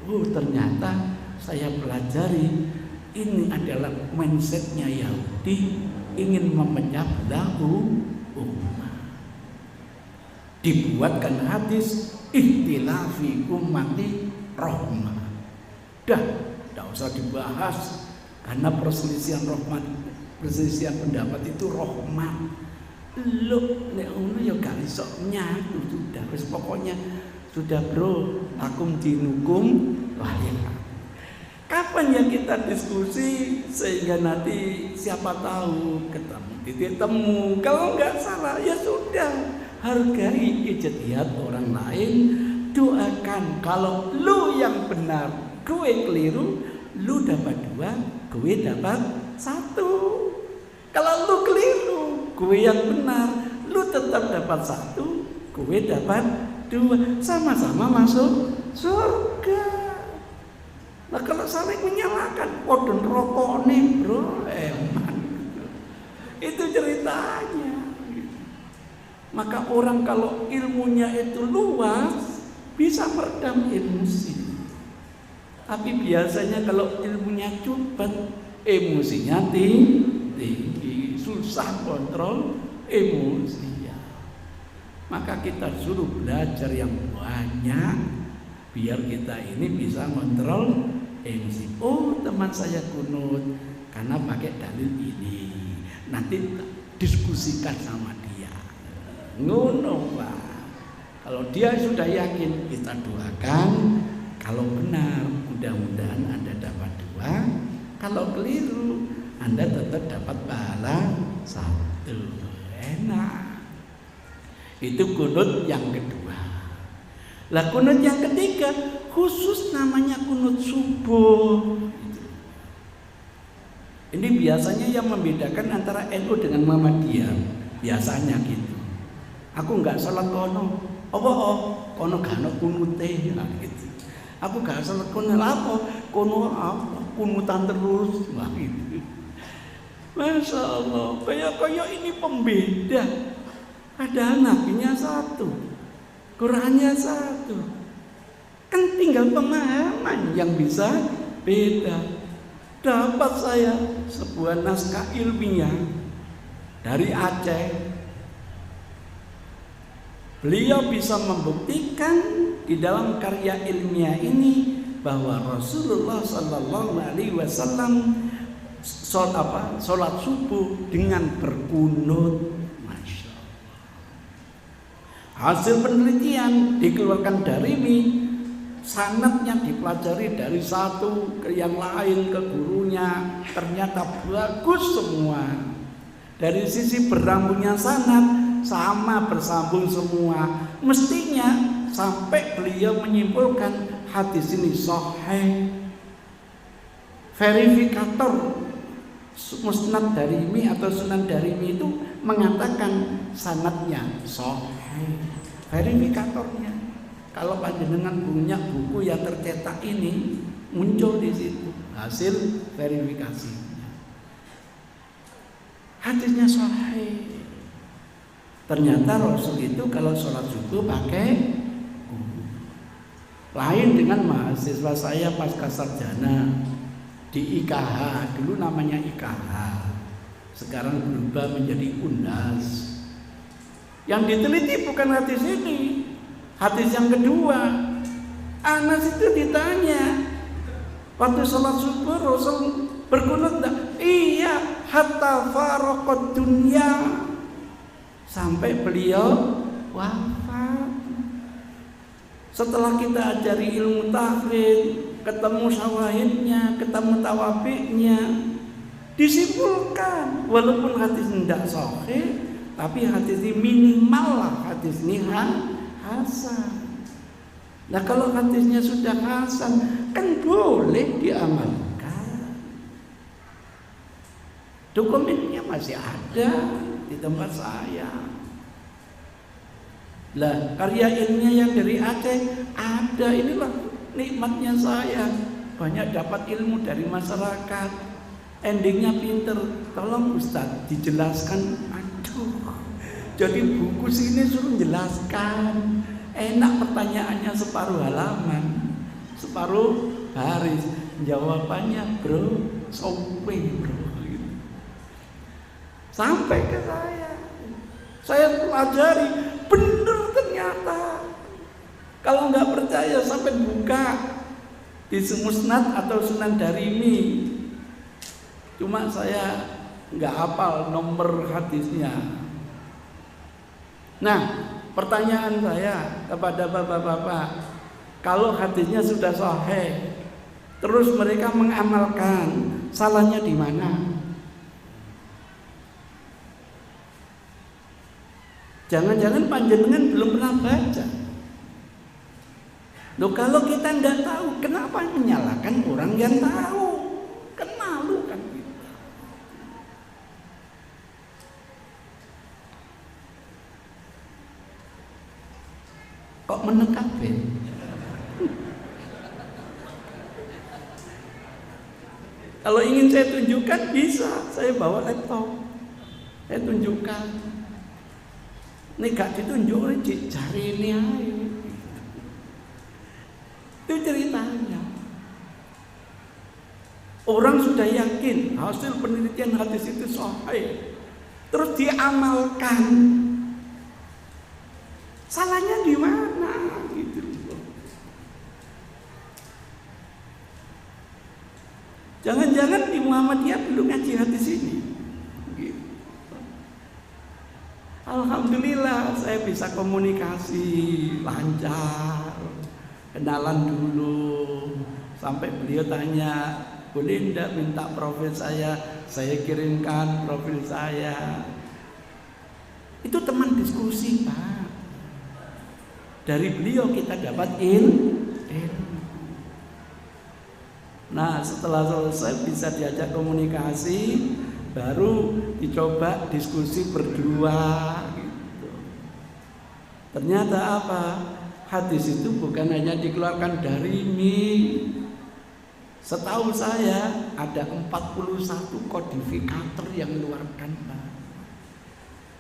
Ternyata saya pelajari ini adalah mindsetnya Yahudi, ingin memecah belah umat. Dibuatkan hadis ikhtilafi ummati rahmah. Dah, tidak usah dibahas karena perselisihan rahmat, perselisihan pendapat itu rahmat. Lu nek ngono ya gak iso nyatu sudah. Wis pokoknya Sudah bro, lakum dinukum waliya. Kapan ya kita diskusi sehingga nanti siapa tahu ketemu titik temu. Kalau nggak salah ya sudah, hargai ijtihad orang lain, doakan. Kalau lu yang benar, gue keliru, lu dapat 2, gue dapat 1. Kalau lu keliru, gue yang benar, lu tetap dapat 1, gue dapat 2, sama-sama masuk surga. Nah kalau saling menyalahkan, waduh rokok nih bro, eman. Itu ceritanya. Maka orang kalau ilmunya itu luas, bisa meredam emosi. Tapi biasanya kalau ilmunya cepat, emosinya tinggi, susah kontrol emosi. Maka kita suruh belajar yang banyak, biar kita ini bisa kontrol emosi. Oh teman saya kunut karena pakai dalil ini, nanti diskusikan sama dia. Ngono Pak. Kalau dia sudah yakin, kita doakan. Kalau benar, mudah-mudahan Anda dapat 2. Kalau keliru, Anda tetap dapat pahala 1. Enak. Itu kunut yang kedua. Lah kunut yang ketiga khusus namanya kunut subuh. Ini biasanya yang membedakan antara NU dengan Muhammadiyah. Biasanya gitu. Aku nggak salat kono. Kono gak ono kunute gitu. Aku gak salat kono apa? Kono apa? Kunutan terus. Wah gitu. Masya Allah. Kayak ini pembeda. Ada nabinya 1, Qurannya 1. Kan tinggal pemahaman yang bisa beda. Dapat saya sebuah naskah ilmiah dari Aceh. Beliau bisa membuktikan di dalam karya ilmiah ini bahwa Rasulullah Sallallahu Alaihi Wasallam sholat subuh dengan berkunut. Hasil penelitian dikeluarkan dari ini, sanadnya dipelajari dari satu ke yang lain ke gurunya, ternyata bagus semua. Dari sisi bersambungnya sanad sama bersambung semua. Mestinya sampai beliau menyimpulkan hadis ini sahih. Verifikator Musnad Darimi atau Sunan Darimi itu mengatakan sanadnya sahih. Verifikatornya, kalau panjenengan punya buku yang tercetak ini, muncul di situ hasil verifikasinya. Hadisnya sahih. Ternyata Rasul itu kalau sholat subuh pakai kunut. Lain dengan mahasiswa saya pasca sarjana di IKH, dulu namanya IKH, sekarang berubah menjadi UNDAS. Yang diteliti bukan hadis ini, hadis yang kedua. Anas itu ditanya, waktu sholat subuh Rasul berkunut enggak? Iya, hatta faraqad dunya, sampai beliau wafat. Setelah kita ajari ilmu tahrid, ketemu syawahidnya, ketemu tawabi'nya, disimpulkan walaupun hadis tidak sahih, tapi hadis ini minimal lah, hadis ini hasan. Nah kalau hadisnya sudah hasan, kan boleh diamalkan. Dokumennya masih ada di tempat saya. Lah karya ilmiah yang dari Aceh ada, inilah nikmatnya saya, banyak dapat ilmu dari masyarakat. Endingnya pinter. Tolong Ustadz dijelaskan. Aduh, jadi buku sini suruh jelaskan. Enak pertanyaannya separuh halaman, separuh baris. Jawabannya bro, sope bro gitu. Sampai ke saya pelajari, bener ternyata. Kalau nggak percaya sampai buka di Musnad atau Sunan Darimi. Cuma saya nggak hafal nomor hadisnya. Nah, Pertanyaan saya kepada bapak-bapak, kalau hadisnya sudah sahih, terus mereka mengamalkan, salahnya di mana? Jangan-jangan panjenengan belum pernah baca. Loh, kalau kita nggak tahu, kenapa menyalahkan orang yang tahu? Kan malu kan kita. Kok menekan Ben? Kalau ingin saya tunjukkan bisa, saya bawa laptop, saya tunjukkan. Ini gak ditunjuk, cari ini aja. Itu ceritanya. Orang sudah yakin hasil penelitian hadis itu sahih, terus diamalkan. Salahnya di mana? Gitu. Jangan-jangan di Muhammadiyah belum ngaji hadis ini. Gitu. Alhamdulillah saya bisa komunikasi lancar. Kenalan dulu sampai beliau tanya, boleh enggak minta profil saya kirimkan profil saya. Itu teman diskusi, Pak. Dari beliau kita dapat ilmu. Nah, setelah selesai bisa diajak komunikasi, baru dicoba diskusi berdua gitu. Ternyata apa? Hadis itu bukan hanya dikeluarkan dari mie. Setahu saya ada 41 kodifikator yang mengeluarkan, Pak.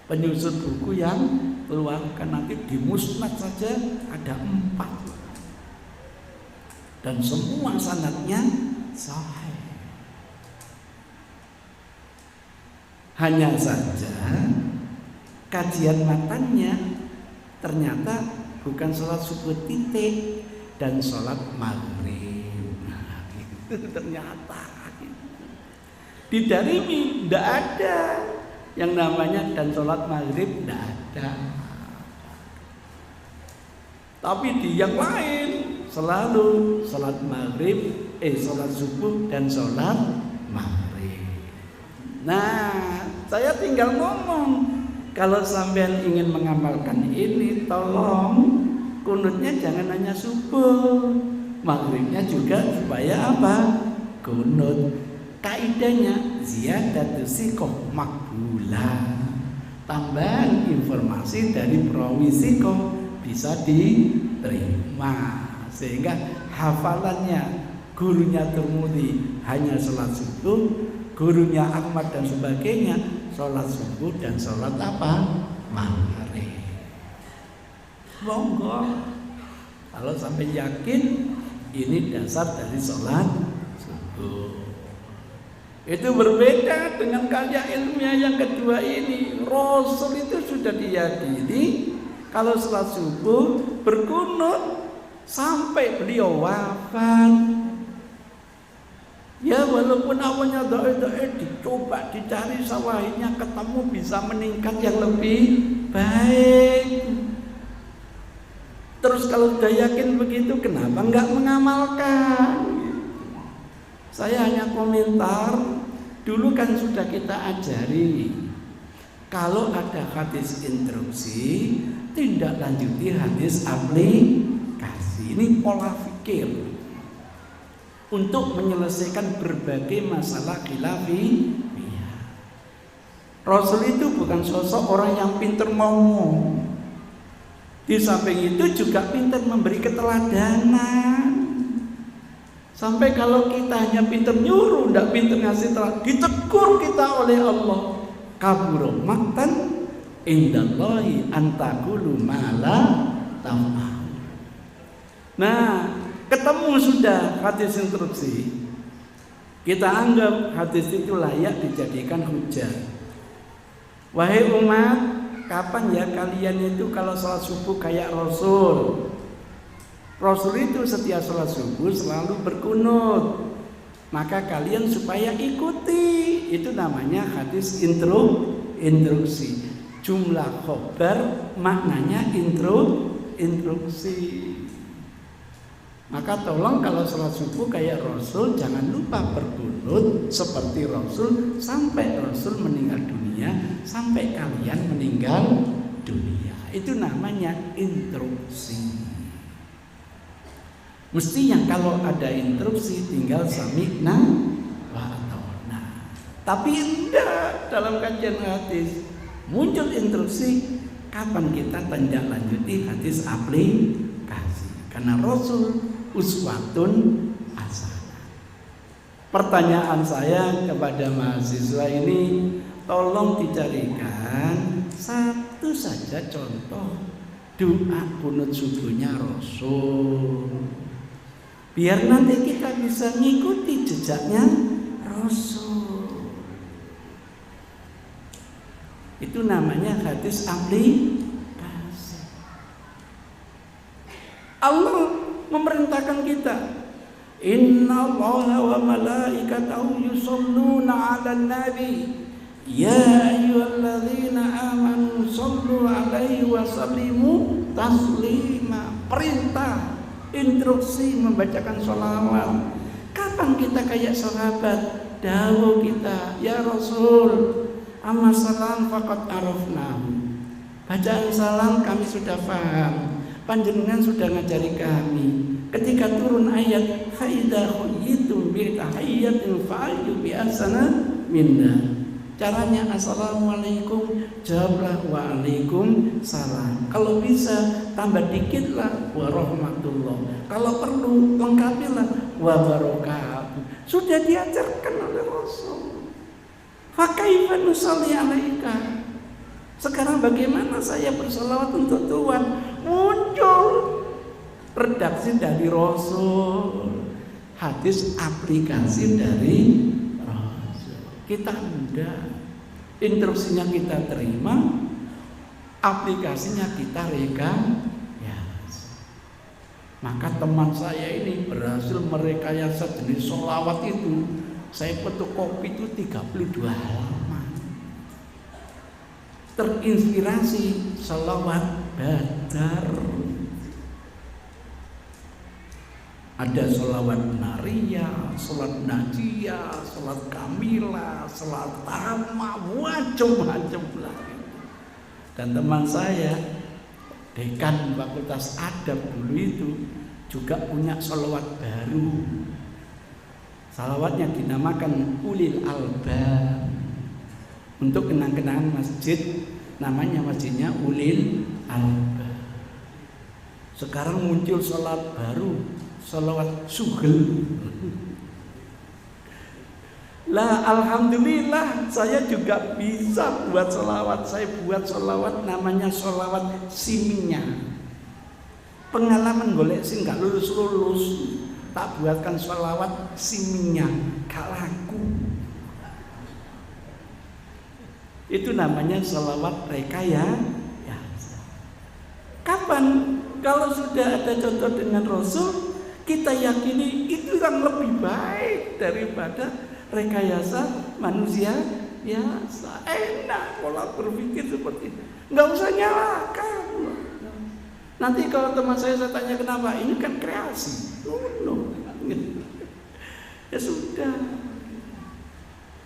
Penyusun buku yang keluarkan, nanti di musnad saja ada 4. Dan semua sanadnya sahih. Hanya saja kajian matannya ternyata bukan sholat subuh titik dan sholat maghrib. Nah, itu ternyata di Darimi tidak ada yang namanya dan sholat maghrib, tidak ada. Tapi di yang lain selalu sholat maghrib, sholat subuh dan sholat maghrib. Nah, saya tinggal ngomong, kalau sampean ingin mengamalkan ini, tolong kunutnya jangan hanya subuh, maghribnya juga supaya apa? Kunut. Kaidahnya ziyadatus siqah maqbulah. Tambahan informasi dari perawi siqah bisa diterima, sehingga hafalannya gurunya Tirmidzi hanya sholat subuh, gurunya Ahmad dan sebagainya sholat subuh dan sholat apa? Maghrib. Monggo, kalau sampai yakin ini dasar dari sholat subuh. Itu berbeda dengan karya ilmiah yang kedua ini. Rasul itu sudah diyakini kalau sholat subuh berkunut sampai beliau wafat. Ya, walaupun awalnya dicoba dicari sawahnya ketemu bisa meningkat yang lebih baik. Terus kalau sudah yakin begitu, kenapa enggak mengamalkan? Saya hanya komentar, dulu kan sudah kita ajari, kalau ada hadis instruksi, tindak lanjuti hadis aplikasi. Ini pola fikir untuk menyelesaikan berbagai masalah khilafiyah. Rasul itu bukan sosok orang yang pintar ngomong. Di samping itu juga pintar memberi keteladanan. Sampai kalau kita hanya pintar nyuruh, tidak pintar ngasih teladan, ditegur kita oleh Allah. Kabura maqtan indallahi antaqulu ma la taf'al. Nah, ketemu sudah hadis instruksi, kita anggap hadis itu layak dijadikan hujah. Wahai umat, kapan ya kalian itu kalau sholat subuh kayak Rasul? Rasul itu setiap sholat subuh selalu berkunut. Maka kalian supaya ikuti, itu namanya hadis instruksi. Jumlah khobar maknanya instruksi. Maka tolong kalau sholat subuh kayak Rasul, jangan lupa berkunut seperti Rasul sampai Rasul meninggal dunia, sampai kalian meninggal dunia. Itu namanya instruksi. Mestinya kalau ada instruksi tinggal sami'na wa ata'na. Tapi enggak, dalam kajian hadis muncul instruksi, kapan kita tindak lanjuti hadis aplikasi. Karena Rasul uswatun hasanah. Pertanyaan saya kepada mahasiswa ini, tolong dicarikan satu saja contoh doa kunut subuhnya Rasul, biar nanti kita bisa ngikuti jejaknya Rasul. Itu namanya hadis aplikasi. Allah memerintahkan kita, Inna Allaha wa malaikatahu yusholluna 'alan nabi ya ayyuhalladzina amanu shollu 'alaihi wa sallimu taslima. Perintah, instruksi membacakan sholawat. Kapan kita kayak sahabat? Dawuh kita, ya Rasul, amma salam faqad arafnahu. Bacaan salam kami sudah paham, panjenengan sudah ngajari kami. Ketika turun ayat fa idza huyitum bi tahiyyatin fa'ayyu bi ahsana minna. Caranya assalamualaikum, jawablah waalaikumsalam. Kalau bisa tambah dikitlah warahmatullah. Kalau perlu lengkapilah wabarakatuh. Sudah diajarkan oleh Rasul. Fa kaifa nusalli alaika? Sekarang bagaimana saya berselawat untuk Tuhan? Muncul redaksi dari Rasul, hadis aplikasi dari Rasul. Kita mudah, instruksinya kita terima, aplikasinya kita rekayasa. Maka teman saya ini berhasil merekayasa jenis sholawat itu. Saya fotokopi itu 32 halaman. Terinspirasi sholawat Badar. Ada sholawat Nariyah, sholat Najiyah, sholat Kamilah, sholat Tama, macam-macam lagi. Dan teman saya, dekan Fakultas Adab dulu itu juga punya sholawat baru. Sholawatnya dinamakan Ulil Albab. Untuk kenang-kenangan masjid, namanya masjidnya Ulil Albab. Sekarang muncul sholat baru, sholawat Sugel. Lah alhamdulillah saya juga bisa buat sholawat. Saya buat sholawat namanya sholawat Siminya. Pengalaman golek sing gak lulus-lulus, tak buatkan sholawat Siminya, gak laku. Itu namanya sholawat rekayasa. Kapan? Kalau sudah ada contoh dengan Rasul, kita yakini itu yang lebih baik daripada rekayasa manusia biasa. Enak pola berpikir seperti itu. Nggak usah nyalakan. Nanti kalau teman saya tanya kenapa, ini kan kreasi. No. Ya sudah.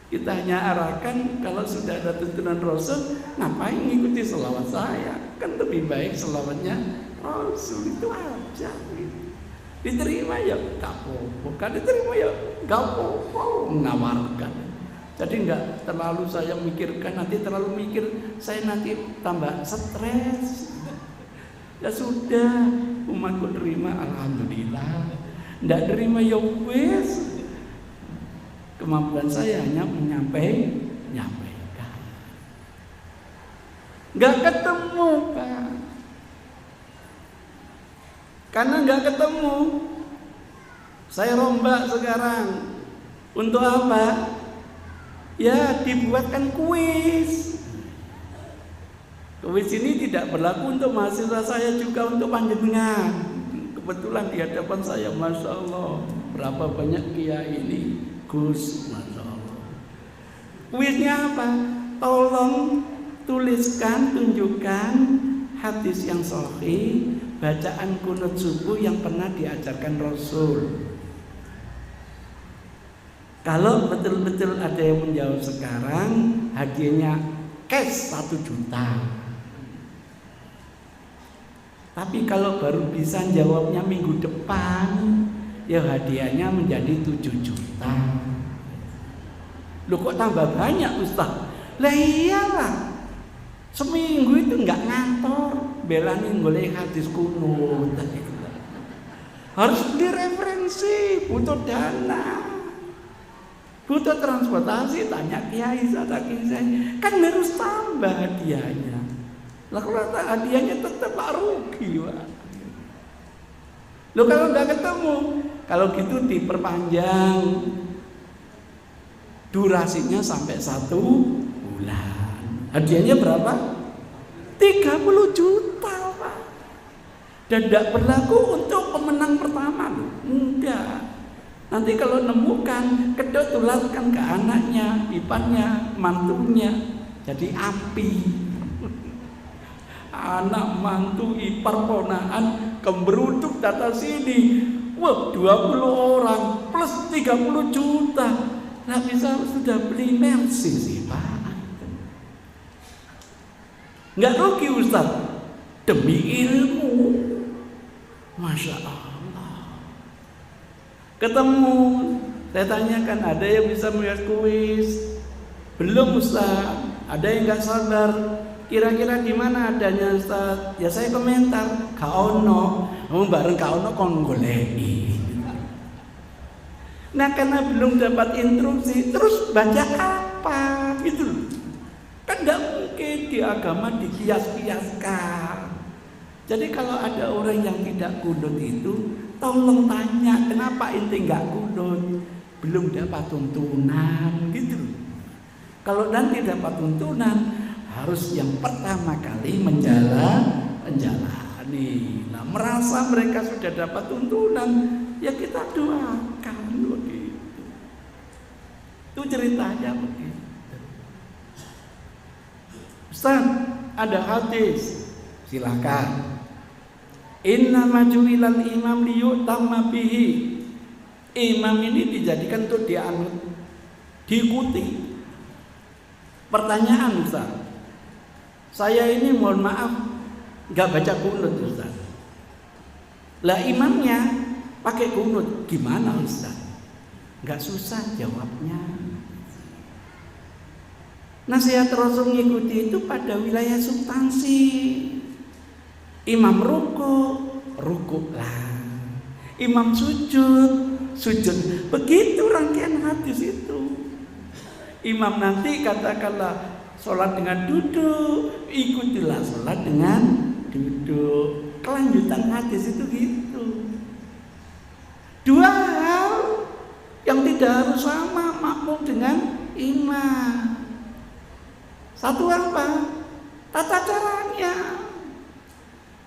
Kita hanya arahkan kalau sudah ada tuntunan Rasul, ngapain ngikuti selawat saya? Kan lebih baik selawatnya Rasul, itu aja. Diterima ya gak apa-apa, kan diterima ya gak apa-apa, menawarkan. Jadi enggak terlalu saya mikirkan, nanti terlalu mikir saya nanti tambah stres. Ya sudah, umatku terima alhamdulillah. Enggak terima ya wes. Kemampuan saya hanya menyampaikan. Enggak ketemu, Pak. Karena enggak ketemu, saya rombak sekarang. Untuk apa? Ya dibuatkan kuis. Kuis ini tidak berlaku untuk mahasiswa saya, juga untuk panjenengan. Kebetulan di hadapan saya, Masya Allah, berapa banyak kiai ini, Gus, Masya Allah. Kuisnya apa? Tolong tuliskan, tunjukkan hadis yang sahih, bacaan kunut subuh yang pernah diajarkan Rasul. Kalau betul-betul ada yang menjawab sekarang, hadiahnya cash 1 juta. Tapi kalau baru bisa jawabnya minggu depan, ya hadiahnya menjadi 7 juta. Loh kok tambah banyak Ustaz? Lah iyalah, seminggu itu nggak ngantor, belani golek hadis kunut. Harus beli referensi, butuh dana, butuh transportasi, tanya kiai, kan harus tambah hadiahnya. Lah kalau hadiahnya tetap rugi, Pak. Loh kalau nggak ketemu, kalau gitu diperpanjang durasinya sampai 1 bulan. Hadiahnya berapa? 30 juta, Pak. Dan tidak berlaku untuk pemenang pertama loh. Enggak. Nanti kalau nemukan, kedua tularkan ke anaknya, iparnya, mantunya. Jadi api. Anak, mantu, ipar, ponakan kemberuduk data sini. Wah, 20 orang plus 30 juta. Nah bisa sudah beli Mercy sih Pak. Nggak rugi Ustaz, demi ilmu. Masya Allah. Ketemu, saya tanyakan ada yang bisa melihat kuis? Belum Ustaz. Ada yang nggak sabar. Kira-kira gimana adanya Ustaz? Ya saya komentar, kaono, bareng kaono kon goleki. Nah karena belum dapat instruksi, terus baca apa gitu. Kan gak mungkin di agama dikias-kiaskan. Jadi kalau ada orang yang tidak kunut itu, tolong tanya kenapa ente gak kunut. Belum dapat tuntunan gitu. Kalau nanti dapat tuntunan, harus yang pertama kali menjalani. Nah merasa mereka sudah dapat tuntunan, ya kita doakan begitu. Itu ceritanya begitu. Ustaz, ada hadis, silakan. Inna majuilal imam liyutamma bihi. Imam ini dijadikan untuk dianut, diikuti. Pertanyaan Ustaz, saya ini mohon maaf nggak baca kunut Ustaz. Lah imamnya pakai kunut, gimana Ustaz? Nggak susah jawabnya. Nasihat Rasul mengikuti itu pada wilayah substansi. Imam rukuklah. Imam sujud. Begitu rangkaian hadis itu. Imam nanti katakanlah sholat dengan duduk, ikutilah sholat dengan duduk. Kelanjutan hadis itu gitu. Dua hal yang tidak harus sama makmum dengan imam. Satu apa? Tata caranya.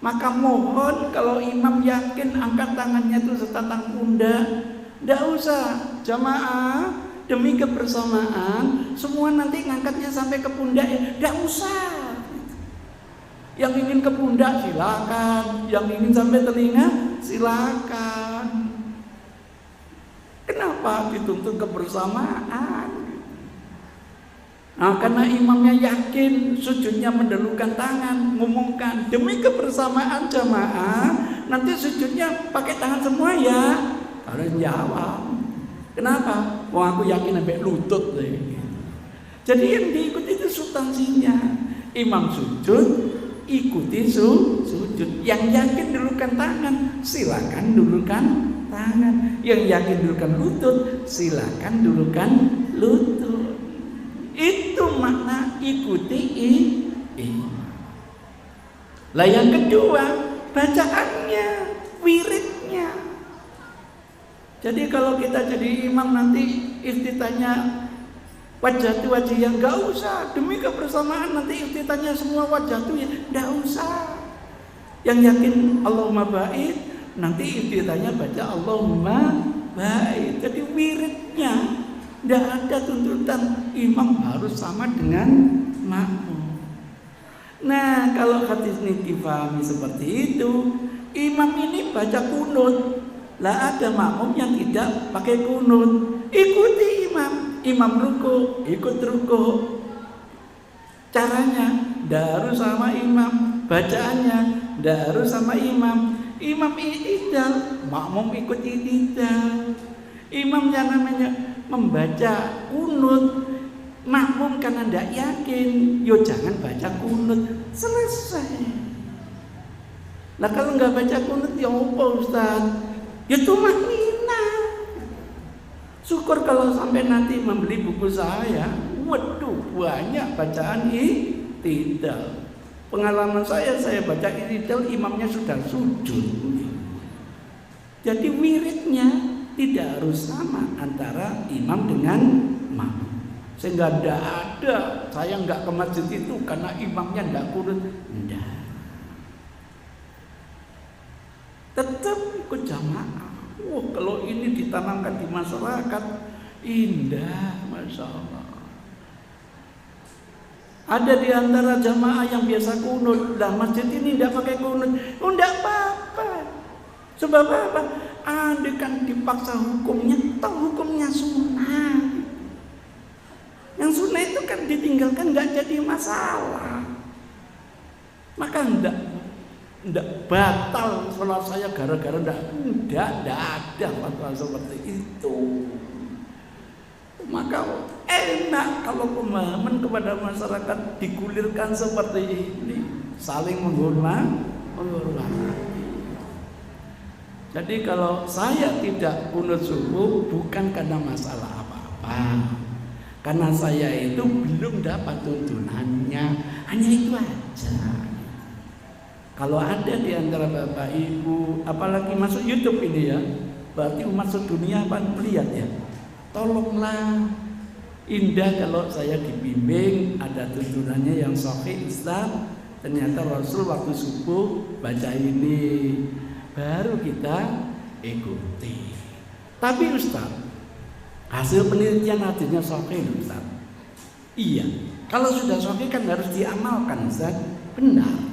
Maka mohon kalau imam yakin angkat tangannya itu setatang pundak, tidak usah jamaah demi kebersamaan semua nanti ngangkatnya sampai ke pundak, tidak usah. Yang ingin ke pundak silakan, yang ingin sampai telinga silakan. Kenapa dituntut kebersamaan? Nah, karena imamnya yakin sujudnya mendahulukan tangan, ngomongkan demi kebersamaan jamaah, nanti sujudnya pakai tangan semua ya. Kalian jawab, kenapa? Wah aku yakin sampai lutut deh. Jadi yang diikuti itu substansinya. Imam sujud, ikuti sujud. Yang yakin dulukan tangan, silakan dulukan tangan. Yang yakin dulukan lutut, silakan dulukan lutut. Itu makna ikuti imam. Lah yang kedua, bacaannya, wiridnya. Jadi kalau kita jadi imam nanti iftitahnya wajah yang enggak usah, demi kebersamaan nanti iftitahnya semua wajah ya enggak usah. Yang yakin Allahumma ba'id, nanti iftitahnya baca Allahumma ba'id. Jadi wiridnya tidak ada tuntutan imam harus sama dengan makmum. Nah, kalau hadis ini difahami seperti itu, imam ini baca kunut, lah ada makmum yang tidak pakai kunut, ikuti imam. Imam ruku, ikut ruku. Caranya harus sama imam, bacaannya harus sama imam. Imam i'tidal, makmum ikut i'tidal. Imam yang namanya membaca kunut, makmum karena tidak yakin, yo jangan baca kunut, selesai. Nah kalau nggak baca kunut ya apa Ustaz? Ya tumanina. Syukur kalau sampai nanti membeli buku saya, waduh banyak bacaan i'tidal. Pengalaman saya baca i'tidal imamnya sudah sujud. Jadi wiridnya tidak harus sama antara imam dengan makmum. Sehingga tidak ada, saya nggak ke masjid itu karena imamnya tidak kunut. Tidak. Tetap ikut jamaah. Wah, kalau ini ditanamkan di masyarakat, indah, Masya Allah. Ada di antara jamaah yang biasa kunut, lah masjid ini tidak pakai kunut. Oh, tidak apa-apa. Sebab apa? Andai kan dipaksa hukumnya, toh hukumnya sunnah. Yang sunnah itu kan ditinggalkan nggak jadi masalah. Maka ndak batal sholat saya gara-gara ndak ada fatwa seperti itu. Maka enak kalau pemahaman kepada masyarakat digulirkan seperti ini, saling menghormati. Jadi kalau saya tidak kunut subuh bukan karena masalah apa-apa, karena saya itu belum dapat tuntunannya, hanya itu aja. Kalau ada di antara bapak ibu, apalagi masuk YouTube ini ya, berarti umat sedunia apa melihat ya. Tolonglah, indah kalau saya dibimbing ada tuntunannya yang sahih Islam. Ternyata Rasul waktu subuh baca ini, baru kita ikuti. Tapi Ustaz, hasil penelitian hadisnya sahih Ustaz. Iya, kalau sudah sahih kan harus diamalkan Ustaz. Benar.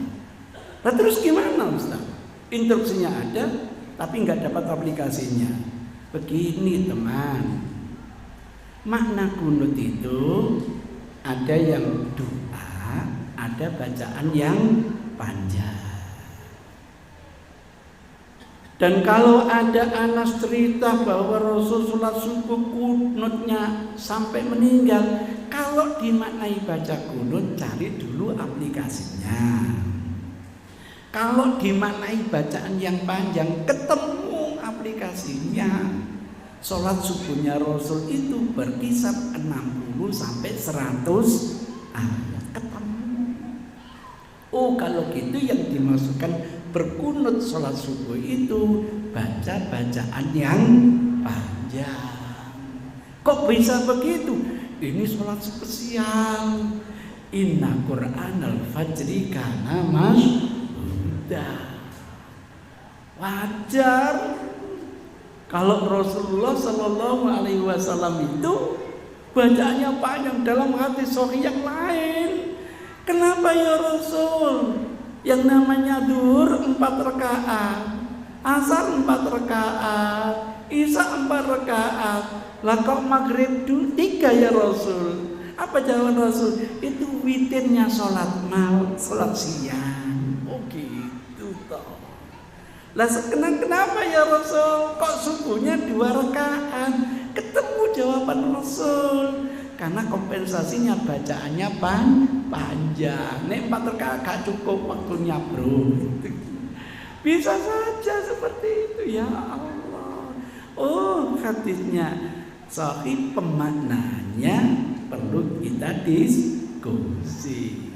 Nah terus gimana Ustaz? Instruksinya ada, tapi nggak dapat aplikasinya. Begini teman, makna kunut itu ada yang doa, ada bacaan yang panjang. Dan kalau ada anas cerita bahwa Rasul sholat subuh kunutnya sampai meninggal, kalau dimaknai baca kunut, cari dulu aplikasinya. Kalau dimaknai bacaan yang panjang, ketemu aplikasinya. Sholat subuhnya Rasul itu berkisar 60 sampai 100 ayat, ketemu. Oh kalau gitu yang dimasukkan berkunut sholat subuh itu baca bacaan yang panjang. Kok bisa begitu? Ini sholat spesial. Inna Qur'anal fajri kana mashhuda. Wajar kalau Rasulullah Shallallahu Alaihi Wasallam itu bacaannya panjang dalam hadis sahih yang lain. Kenapa ya Rasul? Yang namanya duhur 4 rakaat, asar 4 rakaat, isya 4 rakaat, lah kok maghrib 3 ya Rasul? Apa jawaban Rasul? Itu witirnya sholat malam, sholat siang. Oh gitu toh. Lah kenapa ya Rasul? Kok subuhnya 2 rakaat? Ketemu jawaban Rasul. Karena kompensasinya bacaannya panjang. Nek 4 rakaat gak cukup waktunya bro. Bisa saja seperti itu ya Allah. Oh hadisnya sahih, pemaknanya perlu kita diskusi.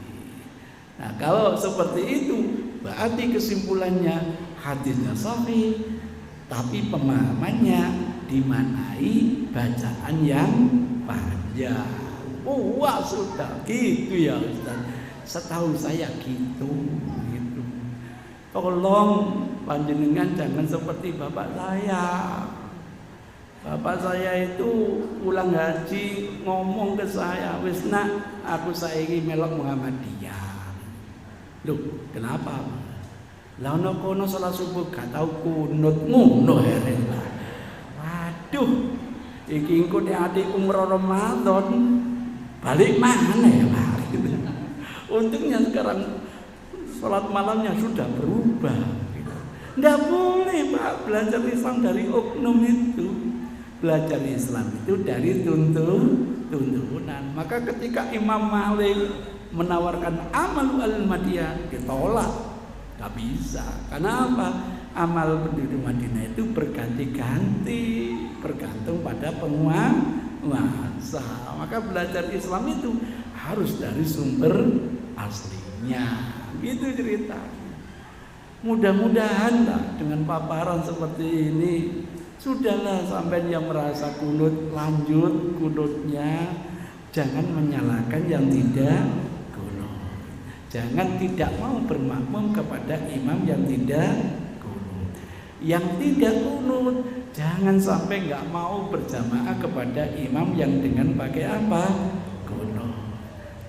Nah kalau seperti itu berarti kesimpulannya hadisnya sahih, tapi pemahamannya dimaknai bacaan yang panjang. Oh wah sudah gitu ya Ustaz. Setahu saya gitu. Tolong panjenengan jangan seperti bapak saya. Bapak saya itu pulang haji ngomong ke saya, wis nak aku saiki melok Muhammadiyah. Loh, kenapa? Lah ono kono salat subuh gak tau kunut ngono ya. Waduh, iki engko nek adik umroh Ramadan balik mana ya Pak? Untungnya sekarang sholat malamnya sudah berubah. Nggak boleh Pak belajar Islam dari oknum itu. Belajar Islam itu dari tuntunan. Maka ketika Imam Malik menawarkan amal al-Madinah ditolak, nggak bisa. Karena apa? Amal penduduk Madinah itu berganti-ganti, bergantung pada penguasa. Maka belajar Islam itu harus dari sumber aslinya. Gitu ceritanya. Mudah-mudahan lah dengan paparan seperti ini, sudahlah sampai yang merasa kunut, lanjut kunutnya. Jangan menyalahkan yang tidak kunut. Jangan tidak mau bermakmum kepada imam yang tidak kunut. Yang tidak kunut, jangan sampai nggak mau berjamaah kepada imam yang dengan pakai apa? Kunut.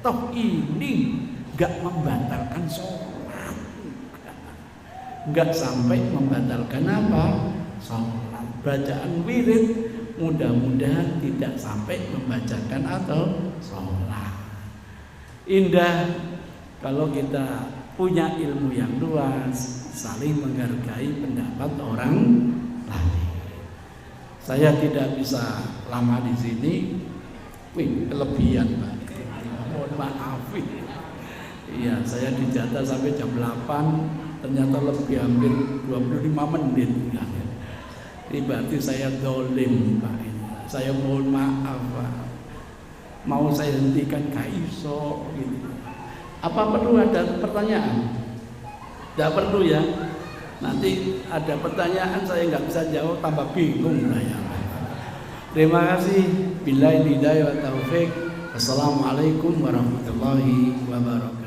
Toh ini nggak membatalkan sholat, nggak sampai membatalkan apa? Sholat. Bacaan wirid mudah-mudahan tidak sampai membacakan atau sholat. Indah kalau kita punya ilmu yang luas, saling menghargai pendapat orang lain. Saya tidak bisa lama di sini. Wih, kelebihan Pak. Mohon maaf. Iya, saya dijatah sampai jam 8, ternyata lebih hampir 25 menit. Ini berarti saya dolim Pak. Saya mohon maaf Pak. Mau saya hentikan gak iso gitu. Apa perlu ada pertanyaan? Tidak perlu ya. Nanti ada pertanyaan saya nggak bisa jawab, tambah bingung lah ya. Terima kasih. Billahi hidayah wa taufik. Assalamualaikum warahmatullahi wabarakatuh.